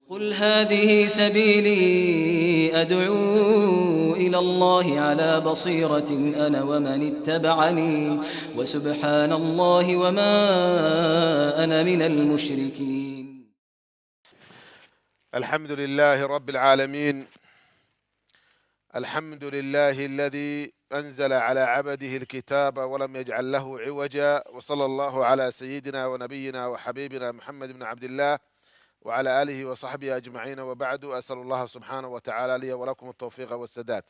قل هذه سبيلي أدعو إلى الله على بصيرة أنا ومن اتبعني وسبحان الله وما أنا من المشركين. الحمد لله رب العالمين. الحمد لله الذي أنزل على عبده الكتاب ولم يجعل له عوجا، وصلى الله على سيدنا ونبينا وحبيبنا محمد بن عبد الله وعلى آله وصحبه أجمعين، وبعد. أسأل الله سبحانه وتعالى لي ولكم التوفيق والسداد.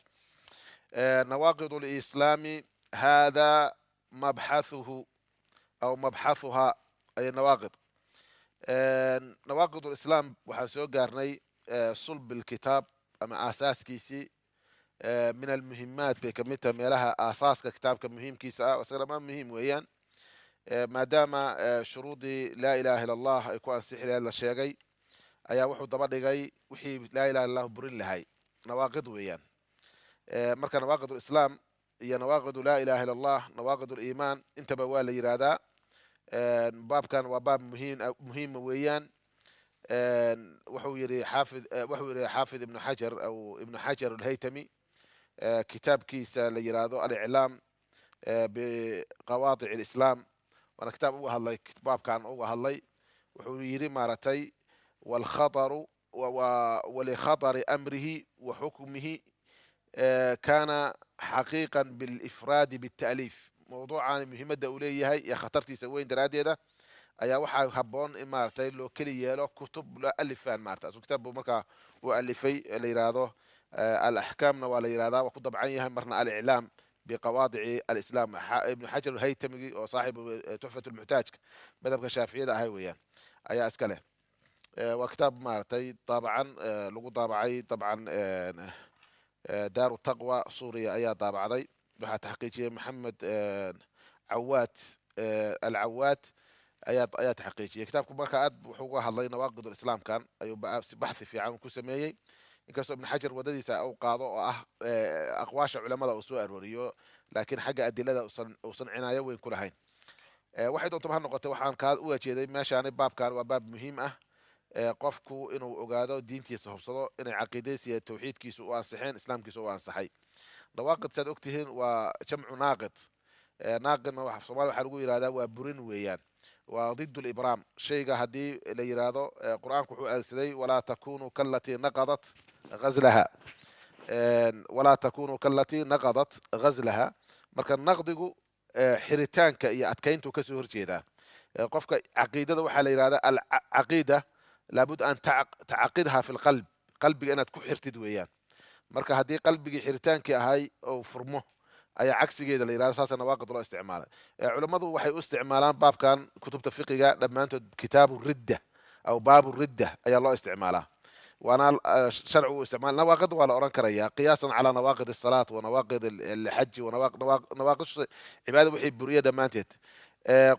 نواقض الإسلام هذا مبحثه أو مبحثها، أي النواقض. نواقض الإسلام waxaan soo gaarnay sulb الكتاب ama aasaaskiisii. min almuhimaat bay ka mid tahay meelaha aasaaska kitaabka muhiimkiisa ah, isagana ma muhiim weeyaan maadaama shuruudii laa ilaha illa allah ay ku ansixi lahayd la sheegay, ayaa wuxuu daba dhigay wixii laa ilaha illa allah burin lahay nawaaqid weeyaan. marka nawaaqid lislaam iyo nawaaqidu laa ilaha illa allah, nawaaqid liimaan, intaba waa la yidhaahdaa. baabkan waa baab muhiima weeyaan. wuxuu yidhi xaafid ibnu xajar aw ibnu xajar alhaytami kitaabkiisa la yidhaahdo aliclaam biqawaadic alislaam, waana kitaab uga hadlay, baabkan uga hadlay. wuxuu yidhi maaragtay walkhataru walikhatari amrihi wa xukmihi kana xaqiiqan bilifraadi bita'liif. mawduucan muhiimadda uu leeyahay iyo khatartiisa weyn daraaddeeda ayaa waxaa haboon in maaragtay loo keli yeelo kutub la alifaan maarata. kitaab buu markaa uu alifay la yidhaahdo alaxkaamna waa la yidhahdaa, waa ku dabcan yahay marna aliclaam biqawaadici alislaam. ibnu xajar alhaytamigi oo saaxibu tuxfat lmuxtaajka madhabka shaaficiyada ahay weeyaan ayaa iska leh. waa kitaab maaragtay daabacan lagu daabacay dabcan daaru taqwa suuriya ayaa daabacday. waxaa taxqiijiyey maxamed cawaad alcawaad ayaa taxqiijiyey kitaabku. marka aad wuxuu uga hadlay nawaaqid islaamkan ayuu baxthi fiican ku sameeyey, inkastoo ibn xajar wadadiisa uu qaado oo ah aqwaasha culamada uu soo arooriyo, laakiin xagga adilada uusan cinaayo weyn ku lahayn. waxay doontaba ha noqotay, waxaan kaa u jeeday meeshaani baabkan waa baab muhiim ah. qofku inuu ogaado diintiisa, hubsado inay caqiidadiisa iyo tawxiidkiisu u ansixeen, islaamkiisa u ansaxay. nawaaqid saad ogtihiin waa jamcu naaqid. naaqidna soomaaliya waxaa lagu yidhahdaa waa burin weeyaan, waa ضد الإبرام. shayga haddii la yidhaahdo qur-aanku wuxuu adeegsaday walaa takunuu kalatii naqadat ghazlaha, walaa takunuu kalatii naqadat ghazlaha. marka naqdigu xiritaanka iyo adkayntuu kasoo horjeedaa. qofka caqiidada waxaa la yidhahdaa alcaqiida laabud an tacaqidha fi lqalb, qalbiga inaad ku xirtid weeyaan. marka haddii qalbigii xiritaankii ahay ou furmo ayaa cagsigeeda la yidhahda. saasa nawaaqid loo isticmaalay. culammadu waxay u isticmaalaan baabkan kutubta fiqiga dhammaantood kitaabu ridda aw baabu ridda ayaa loo isticmaalaa, waana sharci u isticmaal. nawaaqid waa la oran karaya qiyaasan calaa nawaaqid asalaat wa nawaaqid alxaji wa nawaaqid cibaada wixii buriya dhammaanteed.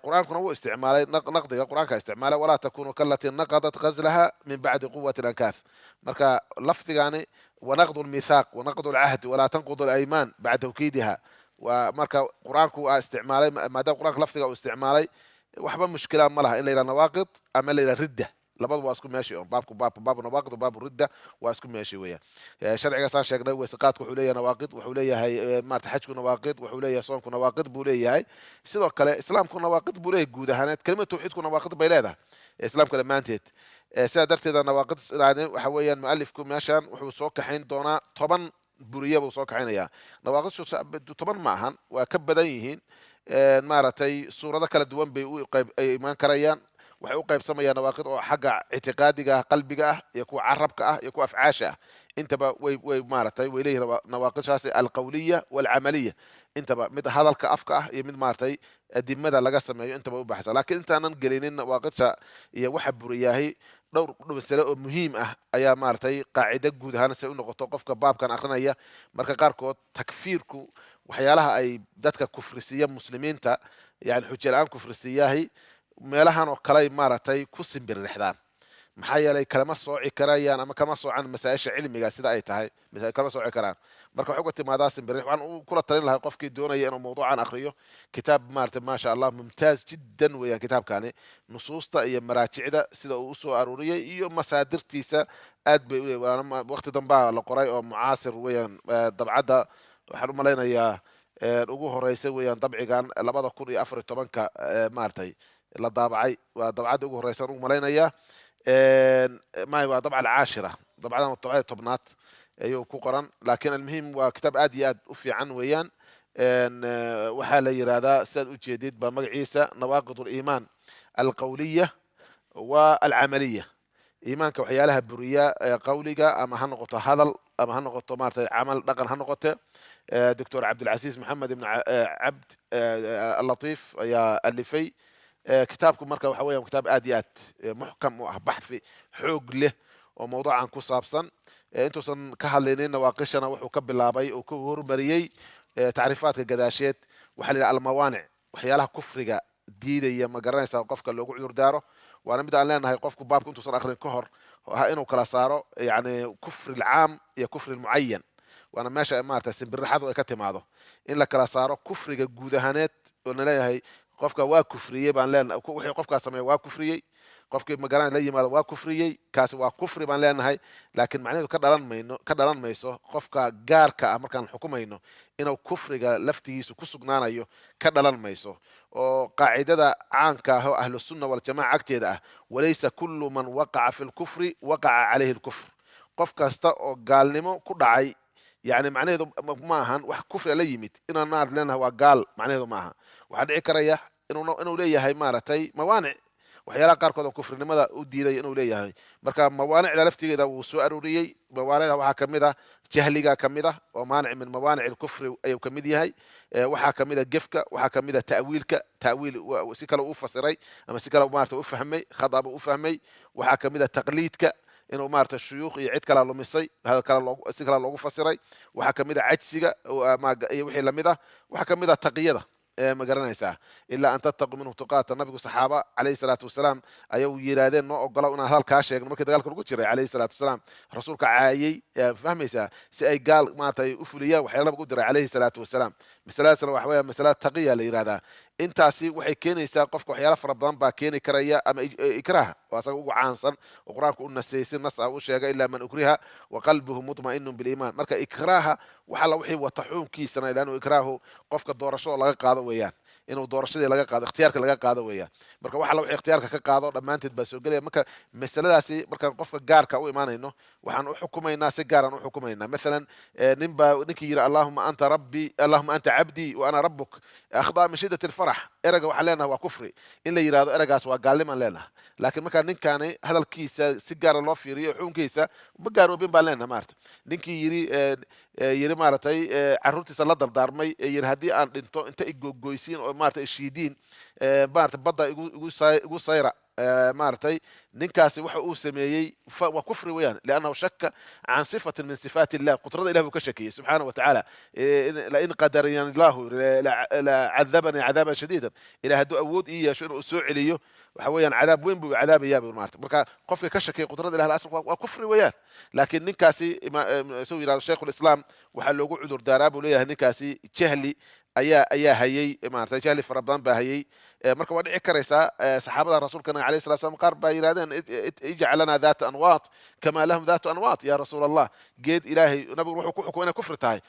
qur-aankuna wuu isticmaalay naqdiga, qur-aanka isticmaalay walaa takunu kalatii naqadat ghazlaha min bacdi quwati ankaath. marka lafdigani ونقض الميثاق ونقض العهد ولا تنقض الأيمان بعد توكيدها. ومركا قرآنكو استعمالي ما دام قرآنك لفظه استعمالي وحبا مشكلة ما لها إلا إلى نواقض أما إلى ردة. لبض واسكو ماشي باب نواقض وباب الردة واسكو ماشي ويا شرعي صار شيخنا وسقاط وحولية نواقض وحولية هاي ما تحجكو نواقض وحولية صومكو نواقض بولية هاي سيدو كلا إسلامكو نواقض بولية جودة هانت كلمة توحيدكو نواقض بيلاده إسلامكو لما أنتت سادرت إذا نواقض يعني وحويا مؤلفكم ماشان وحوسوك حين دونا طبعا بورية وصوك حين نواقض شو طبعا معهن وكبديهن مارتي صورة كلا دوان بيقول إيمان كريان. waxay u qaybsamayaan nawaaqid oo xagga ictiqaadiga ah, qalbiga ah, iyo kuwa carabka ah, iyo kuwa afcaasha ah. intaba way maaragtay way leeyihiin nawaaqishaasi alqawliya walcamaliya. intaba mid hadalka afka ah iyo mid maaragtay adimada laga sameeyo intaba u baxsan. laakiin intaanan gelinin nawaaqisha iyo waxa buriyaahi dhowr masale oo muhiim ah ayaa maaragtay qaacida guud ahaan si u noqoto qofka baabkan akrinaya. marka qaarkood takfiirku waxyaalaha ay dadka kufrisiya muslimiinta, yani xujo la-aan kufrisiyaahi meelahan oo kale maaragtay ku simbirrixdaan. maxaa yeelay kalama sooci karayaan ama kama soocan masaa-isha cilmiga sida ay tahay kalama sooci karaan marka waxay uga timaadaa simbirix waxaan kula talin lahay qofkii doonaya inuu mawduucan akhriyo kitaab maaragtay maasha allah mumtaaz jiddan weeyaan kitaabkani nusuusta iyo maraajicda sida uu usoo aruuriyey iyo masaadirtiisa aad bay waqti dambaa la qoray oo mucaasir weeyaan dabcadda waxaan u malaynayaa ugu horeysa weeyaan dabcigan 2014 maaragtay la daabacay waa dabcadda ugu horeysa ugu malaynayaa waa dabca alcaashira dabcadan dabcada tobnaad ayuu ku qoran laakiin almuhim waa kitaab aad iyo aad u fiican weeyaan waxaa la yidhaahdaa sidaad u jeedid baa magaciisa nawaaqid aliimaan alqawliya wa alcamaliya iimaanka waxyaalaha buriya qawliga ama ha noqoto hadal ama ha noqoto maaragtay camal dhaqan ha noqote doctor cabdilcasiis maxamed ibn cabd allatiif ayaa alifay kitaabku marka waxa weeyaan kitaab aad iyo aad muxkam u ah baxthi xoog leh oo mawduucan ku saabsan intuusan ka hadlaynin nawaaqishana wuxuu ka bilaabay oo ka hormariyey tacriifaadka gadaasheed waxaa la yidhaha almawaanic waxyaalaha kufriga diidaya ma garanaysaa qofka loogu cudur daaro waana mid aan leenahay qofku baabka intuusan akhrin ka hor inuu kala saaro yani kufri alcaam iyo kufri almucayan waana meesha maaragtay simbirixadu ay ka timaado in la kala saaro kufriga guud ahaaneed oo na leeyahay qofka waa kufriyey baan leenahay wixii qofkaas sameeya waa kufriyey qofkii magaran la yimaado waa kufriyey kaasi waa kufri baan leenahay laakiin macnaheedu ka dhalan mayso qofka gaarka ah markaan xukumayno inuu kufriga laftigiisu ku sugnaanayo ka dhalan mayso oo qaacidada caanka ah oo ahlu sunna wal jamaa agteeda ah walaysa kullu man waqaca fi lkufri waqaca calayhi lkufr qof kasta oo gaalnimo ku dhacay يعني معناه ما هن وح كفر لا يميت إن النار لأنها وقال معناه ما هن وحد كريه إنه ليه هاي مارتي موانع وحيلا قاركود كفر لماذا أدي لي إنه ليه هاي مركا موانع لفتي إذا وسؤال ريي موانع وحكمده جهلية كمده ومانع من موانع الكفر أي كمدي هاي وحكمده جفك وحكمده تأويل وسكلا أوفسري أما سكلا مارت أفهمي خضاب أفهمي وحكمده تقليدك inuu maarta shuyuukh iyo cid kala lumisay hada kala si kala loogu fasiray waxa kamid ah cajsiga iyo wixii lamid ah waxa kamid ah taqiyada ma garanaysaa ilaa an tattaqu minhu tuqaata nabigu saxaaba calayhi salaatu wasalaam ayuu yiraahdeen noo ogola inaan halkaa sheegno markii dagaalka lagu jiray calayhi salaatu wasalaam rasuulka caayay fahmaysaa si ay gaal maarta ay u fuliyaan waxyaalaha lagu diray calayhi salaatu wasalaam masaladaasna waxa weeyaa masala taqiya la yiraahdaa intaasi waxay keenaysaa qofka waxyaala fara badan baa keeni karaya ama ikraaha oo asaga ugu caansan oo quraanku u nasaysin nas u sheega ilaa man ukriha wa qalbuhu mutma'innun bil iimaan marka ikraaha waxa la wixii wata xukunkiisana ilaanu ikraahu qofka doorasho laga qaado weeyaan inuu doorashadii laga qaado ikhtiyaarka laga qaado weeyaan marka waxa la wixii ikhtiyaarka ka qaado dhamaanteed baa soo galaya marka masaladaasi marka qofka gaarka u imaanayno waxaan u xukumaynaa si gaaran u xukumaynaa مثلا ninkii yiri allahumma anta rabbi allahumma anta abdi wa ana rabbuk akhda min shiddati alfarah eraga waxa leenahay waa kufri in la yiraahdo eragaas waa gaalnimo leenahay laakiin marka ninkaani hadalkiisa si gaar loo fiiriyo xukunkiisa ma gaarobin baa leenahay maarta ninkii yiri maartay carruurtiisa la dardaarmay yiri hadii aan dhinto inta igogoysiin oo maartay shiidiin maartay badda igu sayra maartay ninkaasi waxa uu sameeyay waa kufri weeyaan لانه شك عن صفه من صفات الله قدرة الله كشكي سبحانه وتعالى لئن قدرني الله لعذبني عذابا شديدا الى هدو اود iyo shir soo celiyo waxa weeyaan cadaab weyn buu cadaab yaab maartay marka qofka ka shakay qudrada ilaah asal waa kufri weeyaan laakiin ninkaasi soo yiraahdo sheekh islaam waxa loogu cudur daaraa buu leeyahay ninkaasi jahli ayaa hayay maartay jahli fara badan baa hayay marka waa dhici karaysaa saxaabada rasuulkana calayhi salaatu wasalaam qaar baa yiraahdeen ijcal lana daata anwaat kama lahum daatu anwaat ya rasuul allah geed ilaahay nabigu wuxuu ku xukumay inay kufri tahay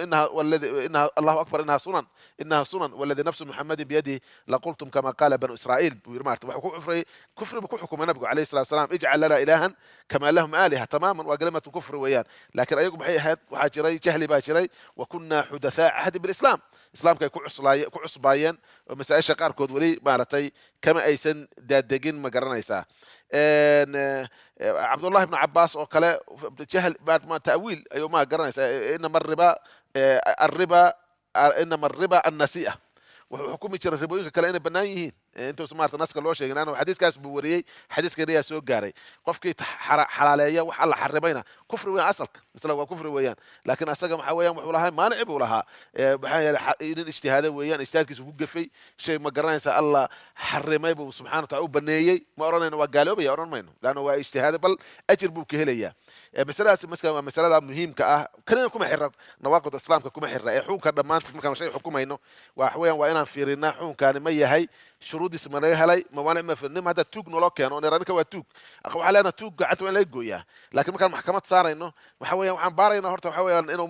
innaha allahu akbar innaha sunan walladhi nafsu muhammadin biyadihi laqultum kama qala banu israa'iil buu yiri maartay wuxuu kufri ku xukumay nabigu calayhi salaatu wasalaam ijcal lana ilahan kama lahum aaliha tamaman waa kalimatu kufri weeyaan laakiin ayagu maxay ahayd waxaa jiray jahli baa jiray wa kunna xudathaa ahdi bilislam islaamka ay ku cusbaayeen oo masaa'isha qaarkood weli maaragtay kama aysan daadegin ma garanaysaa cabdullahi ibnu cabbaas oo kale jahl ta'wiil ayuu ma garanaysaa inama arriba annasi'a wuxuu xukumi jiray ribooyinka kale inay bannaan yihiin انتو سمعت ناس كلو شيء لانه حديث كاس بوريي حديث كريا سو غاري قفكي حلاليه wax alla xarimayna kufri weyn asalka misla waa kufri weeyaan laakiin asaga waxa weeyaan wuxuu lahaa maanic uu lahaa waxa yeelay ijtihaada weeyaan ijtihaadkiisu ku gafay shay ma garanaysa alla xarimay buu subhanahu wa ta'ala u baneeyay ma oranayna waa gaaloobay oran mayno laana waa ijtihaad bal ajir buu ka helaya masalaas waa masalada muhiimka ah kana kuma xirra nawaaqid islaamka kuma xirra ee xukunka dhamaantii markaan shay xukumayno waa weeyaan waa inaan fiirinaa xukunkaani ma yahay shuruudiisa ma laga helay mawaanic ma fiirnimo hada tuug nolo keeno neeranka waa tuug waxa leena tuug gacanta waa laga gooyaa laakiin markaan maxkamad saarayno waxa weeyaan waxaan baaraynaa horta waxa weeyaan inuu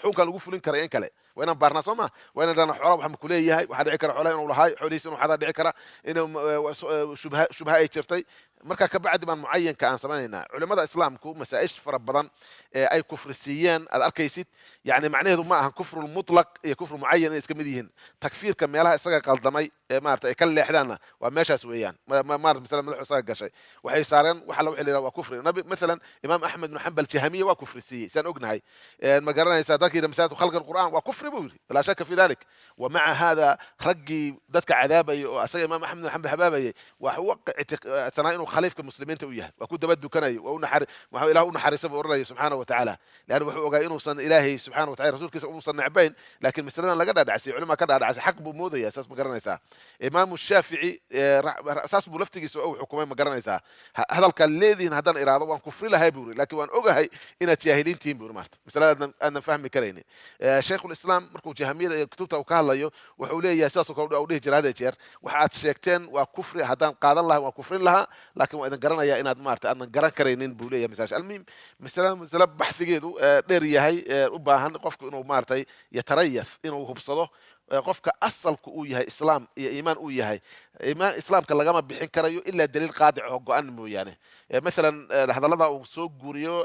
xukunkan lagu fulin karo in kale waa inaan baarnaa soo ma waa inaan dhana xoolo waxa ku leeyahay waxa dhici kara xoolo inuu lahaay xoolihiisa inuu xada dhici kara inuu shubha ay jirtay marka ka bacdi baan muayyanka aan sameeynaa culimada islaamku masaa'ish fara badan ee ay kufrisiyeen aad arkaysid yani macnaheedu ma ahan kufrul mutlaq iyo kufru muayyan ay iska mid yihiin takfiirka meelaha isaga qaldamay ee maarta ay ka leexdaana waa meeshaas weeyaan maarta misalan madaxu isaga gashay waxay saareen waxa la wixii waa kufri nabi misalan imaam ahmed ibn hanbal jahmiya waa kufrisiyay san ognahay ma garanaysa dadkii masalatu khalq alquran waa kufri buu yiri la shaka fi dhalik wa ma'a hada raggi dadka cadaabay oo asaga imaam ahmed ibn hanbal habaabay waxa waqti sanaa خليفة المسلمين تأويه وكود بدو كناي ونحر وهو إله ونحر سبب ورنا سبحانه وتعالى لأنه وحو جاي إنه صن إلهي سبحانه وتعالى رسول كيس صنع بين لكن مثلنا لقد دعسي علماء كذا دعسي حق بموضة أساس مقرن يسا إمام الشافعي أساس بلفتي جسوا أو حكومة مقرن يسا هذا الذي هذا إرادة وان كفر لها بوري لكن وان أوجه إن تجاهلين تيم بور مارت مثلا أنا فهم كريني شيخ الإسلام مركو جهمية كتبته وكهلا يو وحولي أساس وأوليه جرادة جر وحات سيكتين وكفر هذا قاد الله وكفر لها لكن وإذا قرنا إناد مارت أنا قرن كرينين بوليه مثلا المهم مثلا بحث جيدو ديري هاي وباهن قفك إنه مارتي يتريث إنه هو بصده qofka asalku uu yahay islaam iyo iimaan uu yahay iimaan islaamka lagama bixin karayo illa daliil qaadic oo go'an mooyaane midalan hadalada uu soo guuriyo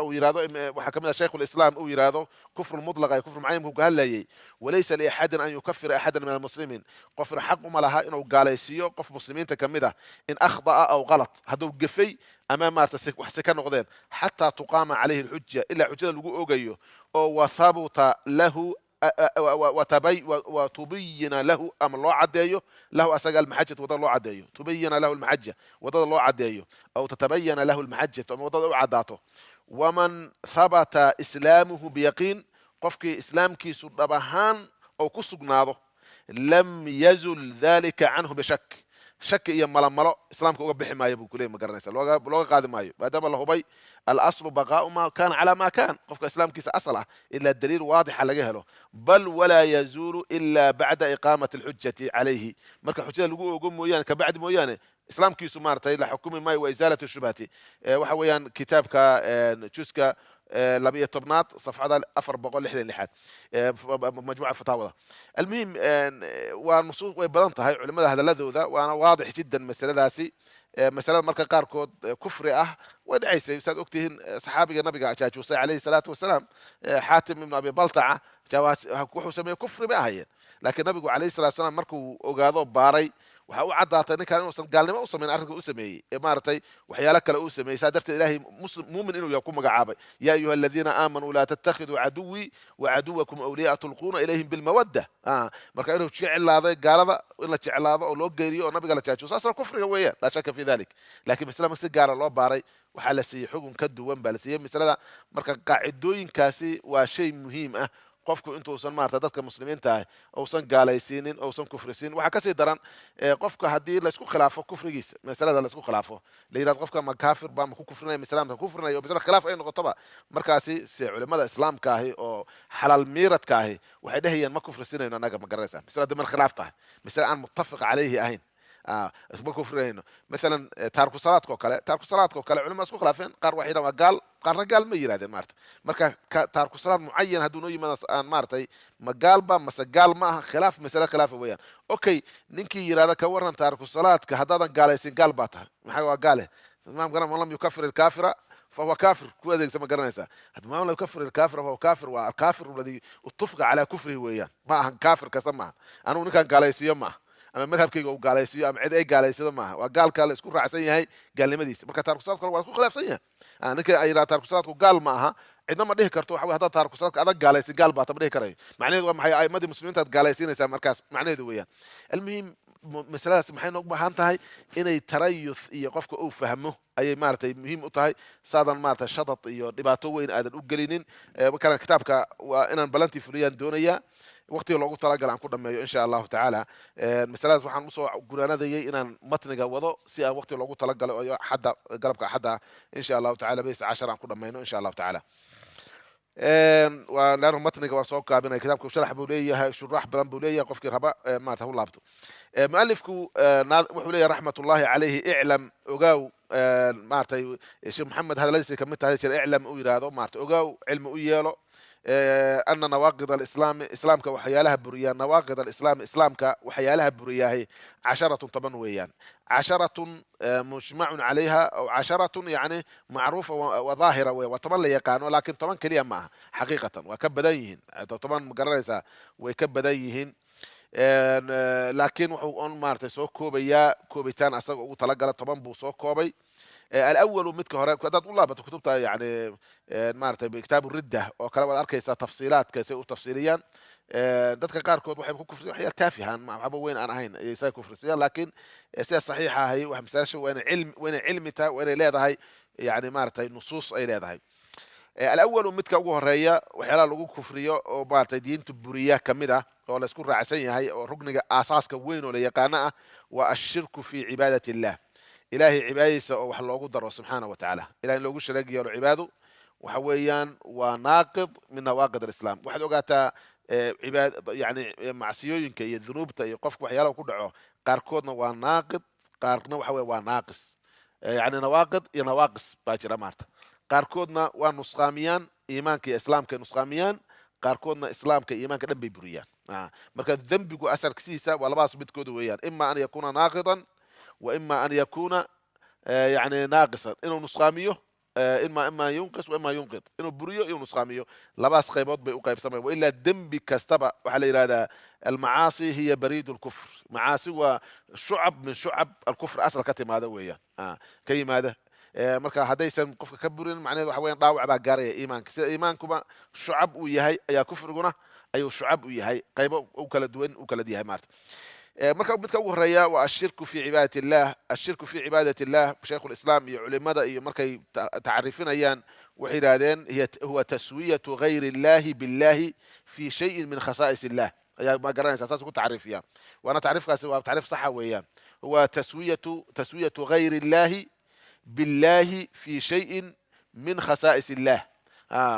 oo yiraahdo waxa kamid ah sheekhu islaam uu yiraahdo kufr mutlaq ay kufr muayyan uu gaalaayay walaysa li ahad an yukaffir ahad min almuslimin qofr xaq uma laha inuu gaalaysiyo qof muslimiinta kamid ah in akhda aw ghalat haduu gafay ama maarta wax si ka noqdeen hatta tuqama alayhi alhujja illa hujjada lagu oogayo oo wasabuta lahu وتبين له أم الله عديه له أسجل المحجة وضل الله عديه تبين له المحجة وضل الله عديه أو تتبين له المحجة وضل عداته ومن ثبت إسلامه بيقين قفك إسلامك سبحان أو كسجناده لم يزل ذلك عنه بشك شك iyo malamalo islaamka uga bixi maayo buu kulay ma garanaysa looga qaadi maayo maadaama la hubay al-aslu baqa'u ma kana ala ma kan qofka islaamkiisa asal ah illa daliil waadix laga helo bal wala yazuru illa ba'da iqamati al-hujjati alayhi marka hujjada lagu ogo mooyaan ka bacdi mooyaane islaamkiisu maartay la xukumi maayo wa izalatu shubhati waxa weeyaan kitaabka juska لبيه طبنات صفحة 466 لحد مجموعة فتاوى المهم والنصوص وبدنتها هاي علماء هذا الذي ذا وأنا واضح جدا مسألة داسي مسألة مركز قاركود كفر ودعيس يساد أكتهن صحابي النبي عشاء عليه الصلاة والسلام حاتم بن أبي بلطعة جواز وحو سميه كفر بأهين لكن النبي عليه الصلاة والسلام مركو أجاذو باري waxa uu cadaatay ninkan inuusan gaalnimo u sameyn arrinka u sameeyay maartay waxyaalo kale uu sameeyay saadarta ilaahay muslim muumin inuu yahay ku magacaabay ya ayuha alladhina aamanu la tattakhidhu aduwwi wa aduwwakum awliya'a tulquna ilayhim bil mawadda marka inuu jeclaaday gaalada in la jeclaado oo loo geeriyo oo nabiga la jaajo saasna kufriga weeyaan la shaka fi dhalik laakiin islaam si gaar loo baaray waxa la siiyay xukun ka duwan baa la siiyay misalada marka qaacidooyinkaasi waa shay muhiim ah qofku intuusan maarta dadka muslimiinta ah uusan gaalaysiinin uusan kufrisiin waxa ka sii daran qofka hadii la isku khilaafo kufrigiisa masalada la isku khilaafo leeyahay qofka ma kaafir ba ma ku kufrinay islaamka kufrinayo bisla khilaaf ay noqotoba markaasi si culimada islaamka ah oo halal miiradka ah waxay dhahayaan ma kufrisinayno anaga ma garanaysa bisla dama khilaaf tahay bisla aan muttafiq alayhi ahayn ما كفرينه مثلا تارك صلاتك وكله علماء اسكو خلافين قار واحد قال قار رجال ما يراد مارت marka تارك صلاه معين هدونو يمد aan maartay ma galba mase gal ma khilaaf masala khilaaf weeyaan okay ninkii yiraahdo ka waran taarku salaadka hadaadan gaalaysin gal baata maxay waa gaale imaam garan wallam yukafir al-kafira فهو كافر كذا زي ما قرناها هذا ما يكفر الكافر فهو كافر والكافر الذي اتفق على كفره وياه ما كافر كسمه انا كان قاlaysiyo ma ama madhabkayga uu gaalaysiyo ama cid ay gaalaysido maaha waa gaalka la isku raacsan yahay gaalnimadiisa marka taarku salaadku waa isku khilaafsan yahay ninka ay raad taarku salaadku gaal maaha cidna ma dhihi karto waxa way hadda taarku salaadka adag gaalaysi gaal baa ta ma dhihi karayo macnaheedu waa maxay ay madii muslimiinta gaalaysiinaysa markaas macnaheedu weeyaan almuhim masaladaas maxay noogu baahan tahay inay tarayuth iyo qofka uu fahmo ayay maaragtay muhiim u tahay saadan maaragtay shadad iyo dhibaato weyn aadan u gelinin markaan kitaabka waa inaan balantii fuliyaan doonayaa waqtiga loogu talagal aan ku dhameeyo insha allahu tacaala masaladaas waxaan usoo guraanadayay inaan matniga wado si aan waqtiga loogu talagalo iyo xadda galabka axadda insha allahu tacaala bes 10 aan ku dhamayno insha allahu tacaala لأنه متنك وصوك كابينة كتابك شرح بولية شرح بدن بولية قفك ربا ما تقول لابتو مؤلفك وحولية رحمة الله عليه اعلم أجاو مارتي الشيخ محمد هذا ليس كملت هذا اعلم ويرادو مارت أجاو علم ويالو أن نواقض إسلام كوحيالها بريان نواقض إسلام كوحيالها بريا هي 10 طبعا ويان 10 مجمع عليها أو 10 يعني معروفة وظاهرة وطبعا لا يقانو لكن طبعا كليا معها حقيقة وكبديهن طبعا مقررة وكبديهن لكن وحو أن مارتي سو كوبيا كوبيتان أصلا وطلقل طبعا بو سو كوبي الأول متك هراء كتاب الله بتكتبتها يعني مارتي بكتاب الردة وكلام الأركيسة تفصيلات كيسة تفصيليا dadka qaarkood waxay ku kufriyaan waxyaal taafihan ma waxba weyn aan ahayn ay say kufriyaan laakiin sida saxiixa ahay wax masaasha weyn cilmi ta weyn leedahay yani maartay nusuus ay leedahay الأول midka ugu horeeya waxyaalaha lagu kufriyo oo maartay diinta buriya kamida oo la isku raacsan yahay oo rugniga aasaaska weyn oo la yaqaan ah waa ashirku fi ibadati illah ilaahi cibaadadiisa oo wax loogu daro subxaanahu wa tacaala ilaahi loogu sharagiyo cibaado waxa weeyaan waa naaqid min nawaaqid alislaam waxaad ogaataa cibaad yani macsiyooyinka iyo dunuubta iyo qofka waxyaalaha ku dhaco qaarkoodna waa naaqid qaarna waxa weeye waa naaqis yani nawaaqid iyo nawaaqis baa jira maarta qaarkoodna waa nusqaamiyaan iimaanka iyo islaamka nusqaamiyaan qaarkoodna islaamka iyo iimaanka dhan bay buriyaan marka dembigu asarkiisa waa labadaas midkooda weeyaan ima an yakuna naaqidan وإما أن يكون يعني ناقصا إنه نسقاميه إما ينقص وإما ينقض إنه بريو إنه نسقاميه لباس قيبات بيقيب سماء وإلا الدم بكستبع وحال إرادة المعاصي هي بريد الكفر معاصي وشعب من شعب الكفر أصلا كتم هذا ويا كي ماذا marka hadaysan qofka ka burin macnaheedu waxa weeyaan dhaawac baa gaaraya iimaanka sida iimaankuba shucab uu yahay ayaa kufriguna ayuu shucab u yahay qaybo u kala duwan u kala yahay maarta marka midka ugu horeeya waa ashirku fi cibaadati illah ashirku fi cibaadati illah sheekhu islaam iyo culimada iyo markay taarifinayaan waxay yiraahdeen huwa taswiyatu ghayri illahi billahi fi shay'in min khasa'is illah ayaa ma garanaysa asaas ku taarifiyaan waana taarifkaasi waa taarif sax weeyaan huwa taswiyatu ghayri illahi billahi fi shay'in min khasa'is illah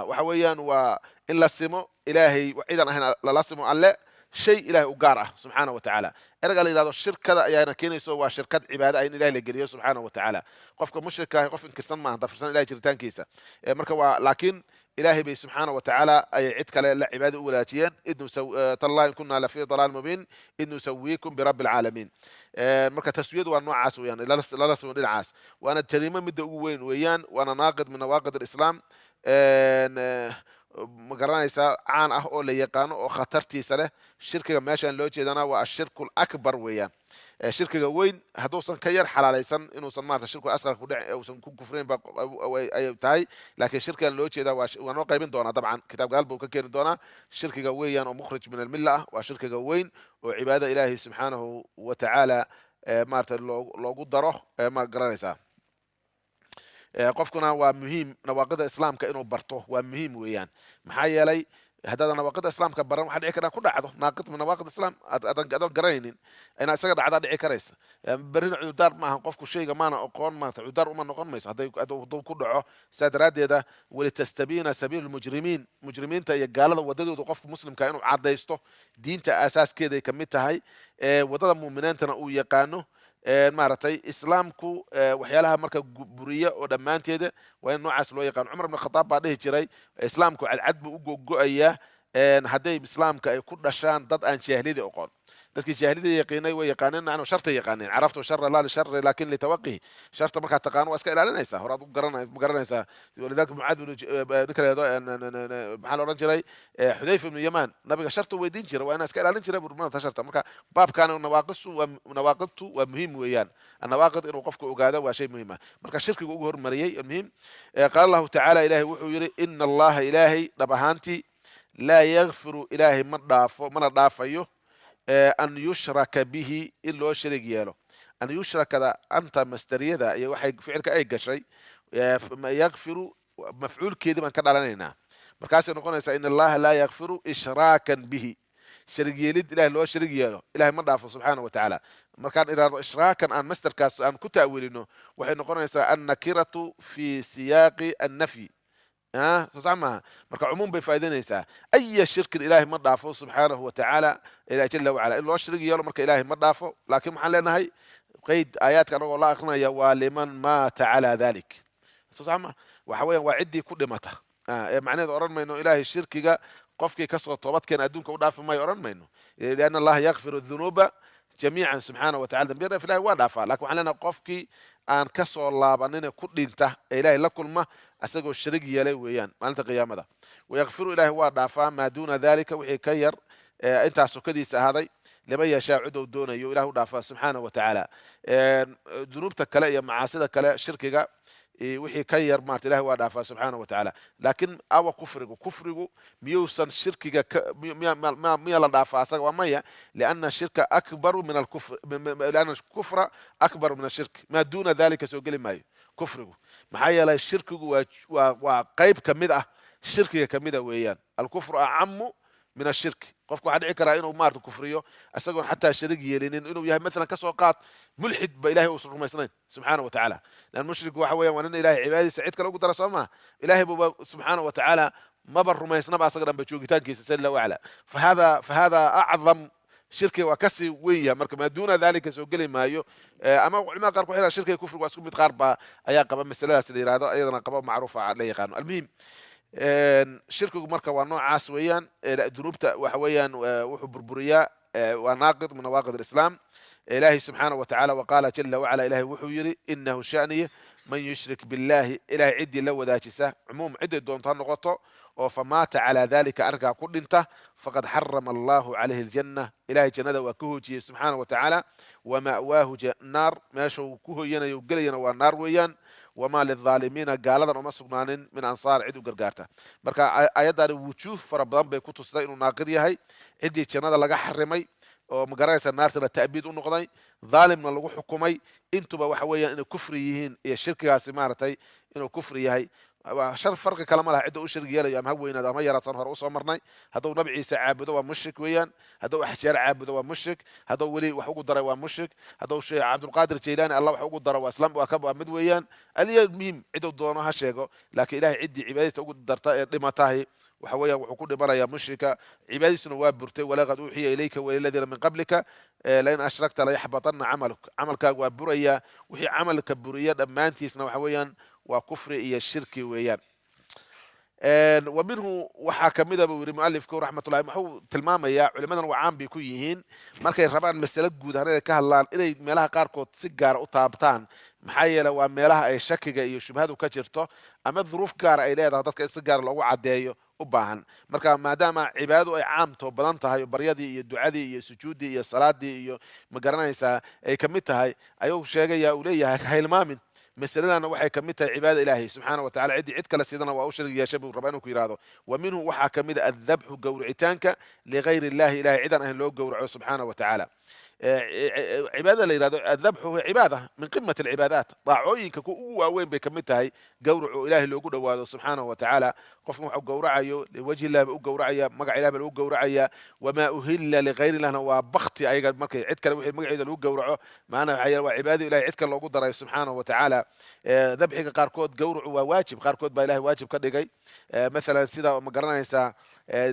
waxa weeyaan waa in la simo ilaahay ciidan ahayn la simo alle شيء إله وقاره سبحانه وتعالى أرجع إلى هذا الشركة يعني كينيسو وشركة عبادة أين إله لجريه سبحانه وتعالى قفك مشركة قف إنكسر ما هذا فرسان إله جريتان كيسة مركوا لكن إلهي بي سبحانه وتعالى أي عتك لا عبادة أولاتيا إنه تالله كنا لفي ضلال مبين إنه سويكم برب العالمين مركا تسويد وأنواع عاس يعني لا نسوي للعاس وأنا التريمة مد وين ويان وأنا ناقد من نواقد الإسلام ma garanaysaa caan ah oo la yaqaano oo khatartiisa leh shirkiga meeshaan loo jeedana waa ashirku akbar weeyaan shirkiga weyn hadduusan ka yar xalaalaysan inuusan maarta shirku asqar ku dhici uusan ku kufrayn ba ay tahay laakiin shirkigan loo jeedaa waa noo qaybin doonaa dabcan kitaab gaal buu ka keeni doonaa shirkiga weeyaan oo mukhrij min almilla ah waa shirkiga weyn oo cibaada ilaahi subxaanahu wa tacaala maarta loogu daro ma garanaysaa qofkuna waa muhiim nawaaqida islaamka inuu barto waa muhiim weeyaan maxaa yeelay haddana nawaaqida islaamka baran waxa dhici kara ku dhacdo naaqid min nawaaqid islaam adan garanaynin ina isaga dhacda dhici karaysa barina cudar ma ahan qofku shayga maana aqoon maanta cudar uma noqon mayso hadduu ku dhaco saadaradeeda wali tastabina sabiil mujrimiinta iyo gaalada wadadooda qofka muslimka inuu cadaysto diinta asaaskeeda ay kamid tahay wadada muuminiintana uu yaqaano maaragtay islaamku waxyaalaha marka buriya oo dhammaanteeda waa in noocaas loo yaqaan cumar ibn khataab baa dhihi jiray islaamku cadcad buu u gogo'ayaa hadday islaamka ay ku dhashaan dad aan jaahiliyada aqoon dadkii jaahiliyada yaqiinay way yaqaaneen anuu sharta yaqaaneen caraftu sharra laa lisharri laakin litawaqihi sharta markaa taqaano waa iska ilaalinaysaa horaad u garanaysaa walidaalika mucaad ninka leedo maxaa la odhan jiray xudayfa ibnu yamaan nabiga sharta weydiin jira waa inaa iska ilaalin jira burmanata sharta marka baabkan nawaaqidtu waa muhiim weeyaan annawaaqid inuu qofku ogaado waa shay muhiim ah marka shirkiga ugu hormariyey muhiim qaala allahu tacaala ilaahay wuxuu yidhi ina allaha ilaahay dhab ahaantii laa yakfiru ilaahay mana dhaafayo an yushraka bihi in loo sharig yeelo. an yushrakada anta masdariyada iyo waxay ficilka ay gashay yakfiru mafcuulkeedii baan ka dhalanaynaa, markaasay noqonaysaa in allaha laa yakfiru ishraakan bihi, sharig yeelid ilahay loo sharig yeelo ilahay ma dhaafo subxaana wa tacaala. markaan idhaahdo ishraakan aan masdarkaas aan ku ta'wiilino waxay noqonaysaa annakiratu fi siyaaqi annafyi. soo sax maaha, marka cumuum bay faa'idaynaysaa. aya shirkin ilaahay ma dhaafo subxaanahu wa tacaala jala wacala, in loo sharig yeelo marka ilaahay ma dhaafo. laakiin waxaan leenahay qeyd aayaadka anagoo la akrinaya waa liman maata calaa dalik. soo sax maaha, waxa weeyaan waa ciddii ku dhimata. macnaheedu odhan mayno ilaahay shirkiga qofkii kasoo toobadkeen adduunka u dhaafi maayo odhan mayno, lianna allaha yakfiru dunuuba jamiican subxaana wa tacala, dambiyada ilahay waa dhaafaa. lakin waxaan leenahay qofkii aan kasoo laabanine ku dhinta ee ilaahay la kulma asagoo sharig yeelay weeyaan maalinta qiyaamada. wayakfiru ilaahay waa dhaafaa maa duuna dalika wixii ka yar intaas sokadiisa ahaaday liman yashaa cidou doonayo ilah u dhaafaa subxaana wa tacaala. dunuubta kale iyo macaasida kale shirkiga wixii ka yar maarta ilahay waa dhaafaa subxaana wa tacaala. laakiin awa kufrigu miyuusan shirkiga miya la dhaafaa asaga? waa maya, lianna shirka akbaru min alkufr, lianna kufra akbaru min ashirk, maa duuna dalika soo geli maayo kufrigu. maxaa yeelay shirkigu waa qayb ka mid ah shirkiga ka mida weeyaan. alkufru acamu min ashirki. qofku waxaa dhici karaa inuu maarta kufriyo isagoon xataa sharig yeelinin, inuu yahay maalan kasoo qaad mulxid ba ilahay uusan rumaysnayn subxaana wa tacaala. lan mushriku waxa weyan waa nin ilahay cibaadadiisa cid kale ugu dara soo maha, ilahay buba subxaana wa tacaala maba rumaysnaba asaga dhanba joogitaankiisa jala wacala. fahada acdam shirkiga waa kasii weyn yahay, marka maa duuna dalika soo geli maayo. ama culimada qaar ku xira shirkiga kufriga waa isku mid, qaar baa ayaa qaba masaladaas la yihahdo, iyadana qaba macruufa la yaqaano. almuhim shirkigu marka waa noocaas weeyaan. dunuubta waxa weeyaan wuxuu burburiyaa, waa naaqid min nawaaqid alislaam. ilahi subxaana wa tacala waqaala jala wacala, ilahay wuxuu yidhi inahu shaniye man yushrik billahi, ilahay ciddii la wadaajisa cumuum cidday doonto ha noqoto oo famaata calaa dalika arrinkaa ku dhinta faqad xarama allahu calayhi aljanna, ilahay jannada waa ka hoojiyey subxaana wa tacaala. wama'waahu naar, meeshuu ku hoyanayo gelayana waa naar weeyaan. wamaa lilaalimiina, gaaladan uma sugnaanin min ansaar cid u gargaarta. marka ayaddaani wujuuh fara badan bay ku tustay inuu naaqid yahay, ciddii jannada laga xarimay oo magaranaysa naartana ta'biid u noqday, dhaalimna lagu xukumay, intuba waxa weeyaan inay kufri yihiin iyo shirkigaasi maaragtay inuu kufri yahay. shar farqi kale ma laha cidda u sharig yeelayo ama ha weynaado ama yaraataan hore usoo marnay. hadduu nabi ciise caabudo waa mushrik weeyaan, hadduu axjaar caabudo waa mushrik, hadduu weli wax ugu daray waa mushrik, hadduu sheekh cabdulqaadir jaylaani allah wax ugu daro waa mid weeyaan. aliya muhim ciduu doono ha sheego, laakiin ilahay ciddii cibaadadiisa ugu darta ee dhimatahay waxa weeyaan wuxuu ku dhimanayaa mushrika, cibaadadiisuna waa burtay. walaqad uuxiya ilayka waliladiina min qablika lain ashrakta layaxbatanna camaluk, camalkaaga waa burayaa. wixii camalka buriya dhammaantiisna waxa weeyaan waa kufri iyo shirki weeyaan. wa minhu waxaa kamida buu yidhi mualifku raxmatullahi, wuxuu tilmaamayaa culimadan waa caan bay ku yihiin markay rabaan masale guud ahaan inay ka hadlaan inay meelaha qaarkood si gaara u taabtaan. maxaa yeele waa meelaha ay shakiga iyo shubhadu ka jirto ama duruuf gaara ay leedahay dadka in si gaara loogu caddeeyo u baahan. marka maadaama cibaadadu ay caamto badan tahay oo baryadii iyo ducadii iyo sujuuddii iyo salaadii iyo magaranaysaa ay kamid tahay, ayuu sheegaya uu leeyahay ha hilmaamin masaladana waxay kamid tahay cibaada ilaahay subxaana wa tacala. ciddii cid kale sidana waa u sharig yeeshay buu rabaa inuu ku yihahdo. wa minhu waxaa kamid a addabxu gowricitaanka ligayri illahi, ilahay cidaan ahayn loo gowraco subxaana wa tacaala. cibaadada la yihahdo adabxu huwa cibaada min qimat alcibaadaat, daacooyinka ku ugu waaweyn bay kamid tahay gowracu ilahay loogu dhowaado subxaana wa tacaala. qofkan waxuu gowracayo liwajhi illah ba u gowracaya, magac ilah ba lagu gowracaya. wamaa uhilla ligayri illahna waa bakti, ayaga markay cid kale wixii magaceeda lagu gowraco maana waxaa waa cibaadada ilahay cid kale loogu daray subxaana wa tacaala. dabxiga qaarkood gowracu waa waajib, qaarkood baa ilahay waajib ka dhigay. maalan sida ma garanaysaa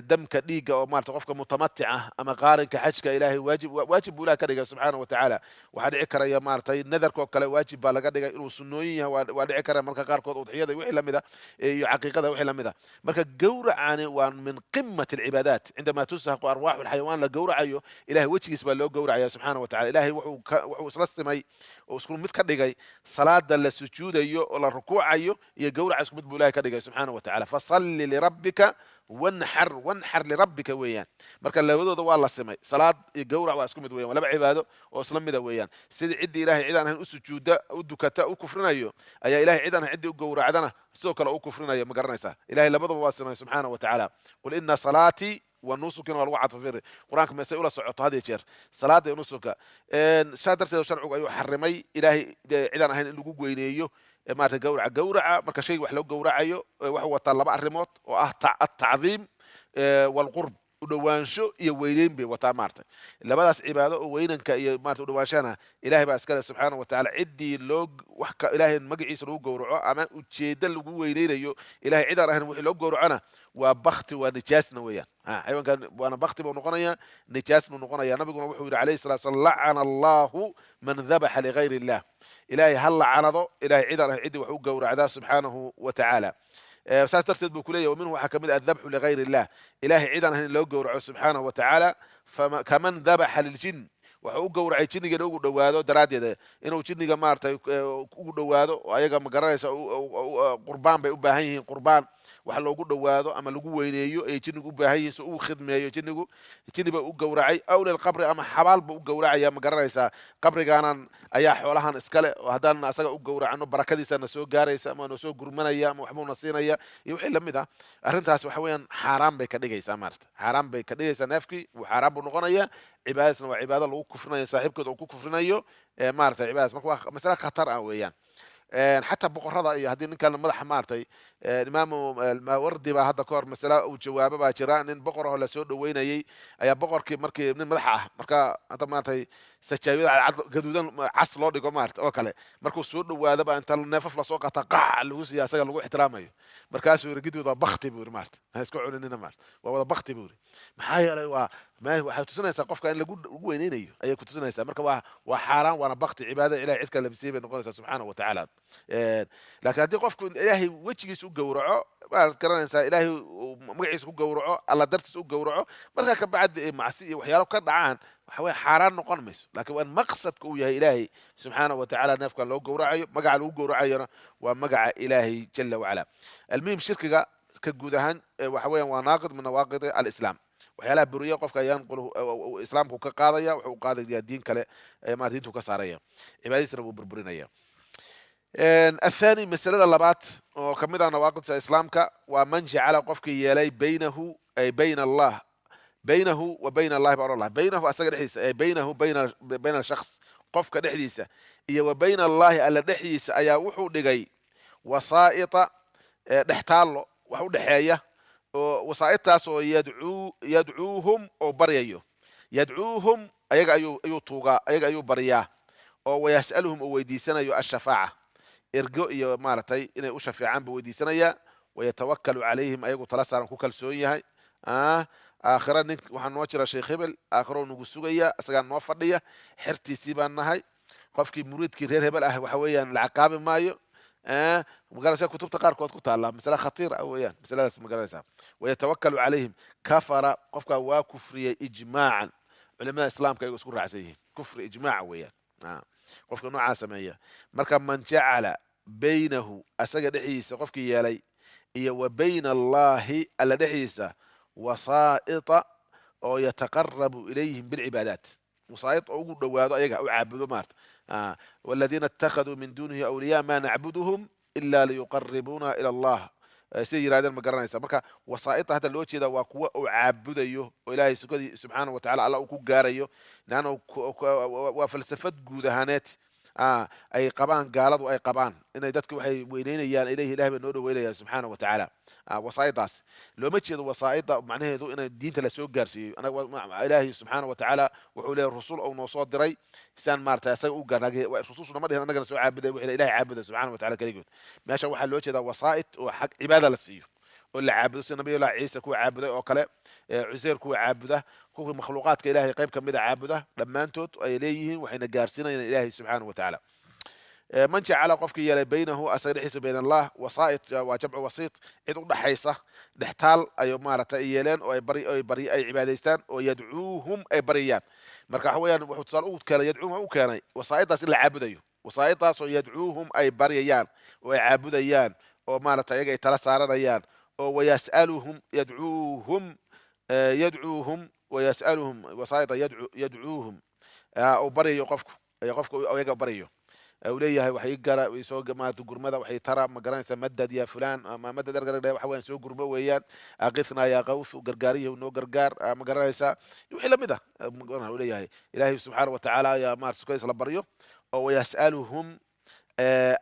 damka dhiigga oo maarata qofka mutamatica ama qaarinka xajka ilaahay waajib buu ilahay ka dhigay subxaana wa tacaala. waxaa dhici karaya maaratay nadarkoo kale waajib baa laga dhigay inuu sunnooyin yahay, waa dhici kara marka qaarkood udxiyada wixii lamid a iyo caqiiqada wixii lamid a. marka gowracani waa min qimat alcibaadaat. cindamaa tusahaqu arwaaxu alxayawaan la gowracayo ilahay wejigiis baa loo gowracaya subxaana wa tacala. ilahay wuxuu isla simay oo isku mid ka dhigay salaada la sujuudayo oo la rukuucayo iyo gowraca isku mid buu ilahay ka dhigay subxaana wa tacala. fasalli lirabbika wanxar lirabbika weeyaan. marka labadooda waa la simay, salaad iyo gowrac waa isku mid weyan, waa laba cibaado oo isla mida weeyaan. sidii ciddii ilahay cid aan ahayn u sujuudda u dukata u kufrinayo ayaa ilahay cid aan ahayn ciddii u gowracdana sidoo kale u kufrinayo. ma garanaysaa ilahay labadaba waa simay subxaana wa tacaala. qul ina salaatii ونسكنا والوعد في قرآن كما سيقول سعوت هذه شر صلاة ونسك سادرت شرع أيو حرمي إلهي عدنا هن اللي جو وينيو ما تجورع مركز شيء وحلو جورعيو وهو طلب الريموت التعظيم والقرب udhawaansho iyo weyneyn bay wataa maartay labadaas cibaado oo weynanka iyo maartay udhawaanshana ilaahay baa iskale subxaanahu wa tacaala ciddii loo wax ka ilaahay magaciisa lagu gowraco ama ujeedda lagu weyneynayo ilaahay cidaan ahayn wixii loo gowracona waa bakti waa nijaasna weeyaan xayawaankan waana bakti buu noqonayaa nijaas buu noqonayaa nabiguna wuxuu yidhi calayhi salatu wasalam lacana allahu man dabaxa ligayri illah ilaahay ha lacanado ilaahay cidaan ahayn ciddii wax u gowracdaa subxaanahu wa tacaala saas darteed buu ku leeyahay waminhu waxaa ka mid ah adabxu ligayri illah ilaahay cidaan ahayn in loo gowraco subxaanahu wa tacaala kaman dabaxa liljin wuxuu u gowracay jinniga ugu dhowaado daraaddeed inuu jinniga maartay ugu dhowaado oo ayaga ma garanaysa qurbaan bay u baahan yihiin qurbaan wax loogu dhowaado ama lagu weyneeyo ay jinnigu u baahan yihiin soo uu khidmeeyo jinniba u gowracay aw lil qabri ama xabaal buu u gowracaya ma garanaysa qabrigaanan ayaa xoolahan iskale oo haddaan asaga u gowracno barakadiisa na soo gaaraysa ama na soo gurmanaya ama waxbuu na siinaya iyo wixii lamid ah arrintaas waxa weeyaan xaaraan bay ka dhigaysaa maarta xaaraan bay ka dhigaysaa neefkii uu xaaraan buu noqonayaa cibaadasna waa cibaado lagu kufrinayo saaxiibkeed uu ku kufrinayo maartay cibaadadas marka waa masale khatar ah weeyaan حتى بقرة يا هدين كان مدح مارتي الإمام الماوردي بقى هذا كور مسألة وجوابه باجران إن بقرة ولا سود وين أي بقر كي مركي من مدحه مركا أنت مارتي سجاوي جدودا عصر لودي كمارت أوكله مركو سود وهذا بقى أنت النفف لسوق تقع اللي يا سجل لو احترامه مركاس يرجدوا ذا بختي بور مارت هيسكعون إننا مارت وهذا بختي بور محايا ما هو حتوسنا يسقف كأن لجود وينين أيه كتوسنا يسقف مركا وحرام وأنا بختي عبادة إلى عتك اللي بيسيب نقول سبحانه وتعالى لكن هدي قفكم إلهي وجهي سوق جورعه بعد كرنا إنسان إلهي مقعي سوق جورعه الله درت سوق جورعه مركا كبعد معصية وحياله كدعان وحوي حرام نقنمس لكن وين مقصد كويا إلهي سبحانه وتعالى نفك لو جورعه مقع لو جورعه ومقع إلهي جل وعلا المهم شركة كجودهن وحوي وناقض من نواقض الإسلام وحيالها برية قف كيان قوله إسلام كوكا قاضية وقاضي الدين كله ما دينته كسارية عبادة ربو بربرينية الثاني مسألة اللبات وكمدها نواقض إسلامك ومن جعل قفك يلي بينه أي بين الله بينه وبين الله بأمر الله بينه أسجل حديث أي بينه بين الشخص قفك دحديثة إيه وبين الله ألا دحديثة أي وحو دقي وسائط دحتالو وحو دحية وسائطاas oo yadcuuhum oo baryayo yadcuuhum ayaga ayuu tuugaa ayaga ayuu baryaa oo wayas'aluhum oo weydiisanayo ashafaaca ergo iyo maaragtay inay u shafeecaan buu weydiisanayaa wayatawakkalu calayhim ayagu tala saaran ku kalsoon yahay aakhira nin waxaa noo jira sheekh hebel aakhiroo nagu sugaya isagaa noo fadhiya xertiisii baan nahay qofkii muriidkii reer hebel ah waxa weeyaan la ciqaabi maayo مقالة كتب تقار كود كتالله مسألة خطيرة أويان مسألة مقالة ويتوكل عليهم كفر قفك وكفر إجماعا علماء الإسلام كي يذكر عسيه كفر إجماع ويان قفك نوع سمية مركب من جعل بينه أسجد حيسة قفك يالي إيه وبين الله الذي حيسة وسائط أو يتقرب إليهم بالعبادات وسائط أو دوادو أيها أو عابدو مارت والذين اتخذوا من دونه أولياء ما نعبدهم إلا ليقربونا إلى الله سيجري هذا المقرن مركا وسائط هذا اللوتشي ذا وقوة عابد أيه وإلهي سبحانه وتعالى الله أكو جاريه لأنه وفلسفة جودهانات أي قبان قالوا أي قبان إن يدتك وحي وينين يان إليه إله بنور وإليه سبحانه وتعالى وسائطاس لو ما تشيد وسائط معناه ذو إن الدين تلسوق جارسي أنا إلهي سبحانه وتعالى وحوله الرسول أو نصاد دري سان مارتا سوق جار رسول ما ده نقدر نسوي عابد وإلى إله عابد سبحانه وتعالى كريجود ماشى واحد لو تشيد وسائط وحق عبادة للسيو ولا عابد النبي الله عيسى كو عابد أو كلا عزير كو عابده كو مخلوقات كإلهي قيب كم عابده لما أنتوا إليه وحين جارسنا إلى إلهي سبحانه وتعالى من جعل قفك يلي بينه أسرحس بين الله وسائط وجمع وسيط عدو حيصة دحتال أي مارة إيلان أو بري أي عبادستان ويدعوهم أي بريان مركا حويان وحتصال أوت كان يدعوهم أو كان وسائطاس إلا عابديو وسائطاس يدعوهم أي بريان ويعابديان ومارة يجي تلساريان ويسألهم يدعوهم ويسألهم وسائط يدعوهم أو بري يقفك أو يجا بريو وليه وحي جرا ويسوق ما تجرمدا وحي ترى ما جرانيس مدد يا فلان ما مدد أرجع وحوين سوق جرمه ويان أغثنا يا غوث وجرجاريه ونو جرجار ما جرانيس يوحي لمده وليه إلهي سبحانه وتعالى يا مارس كويس لبريو أو يسألهم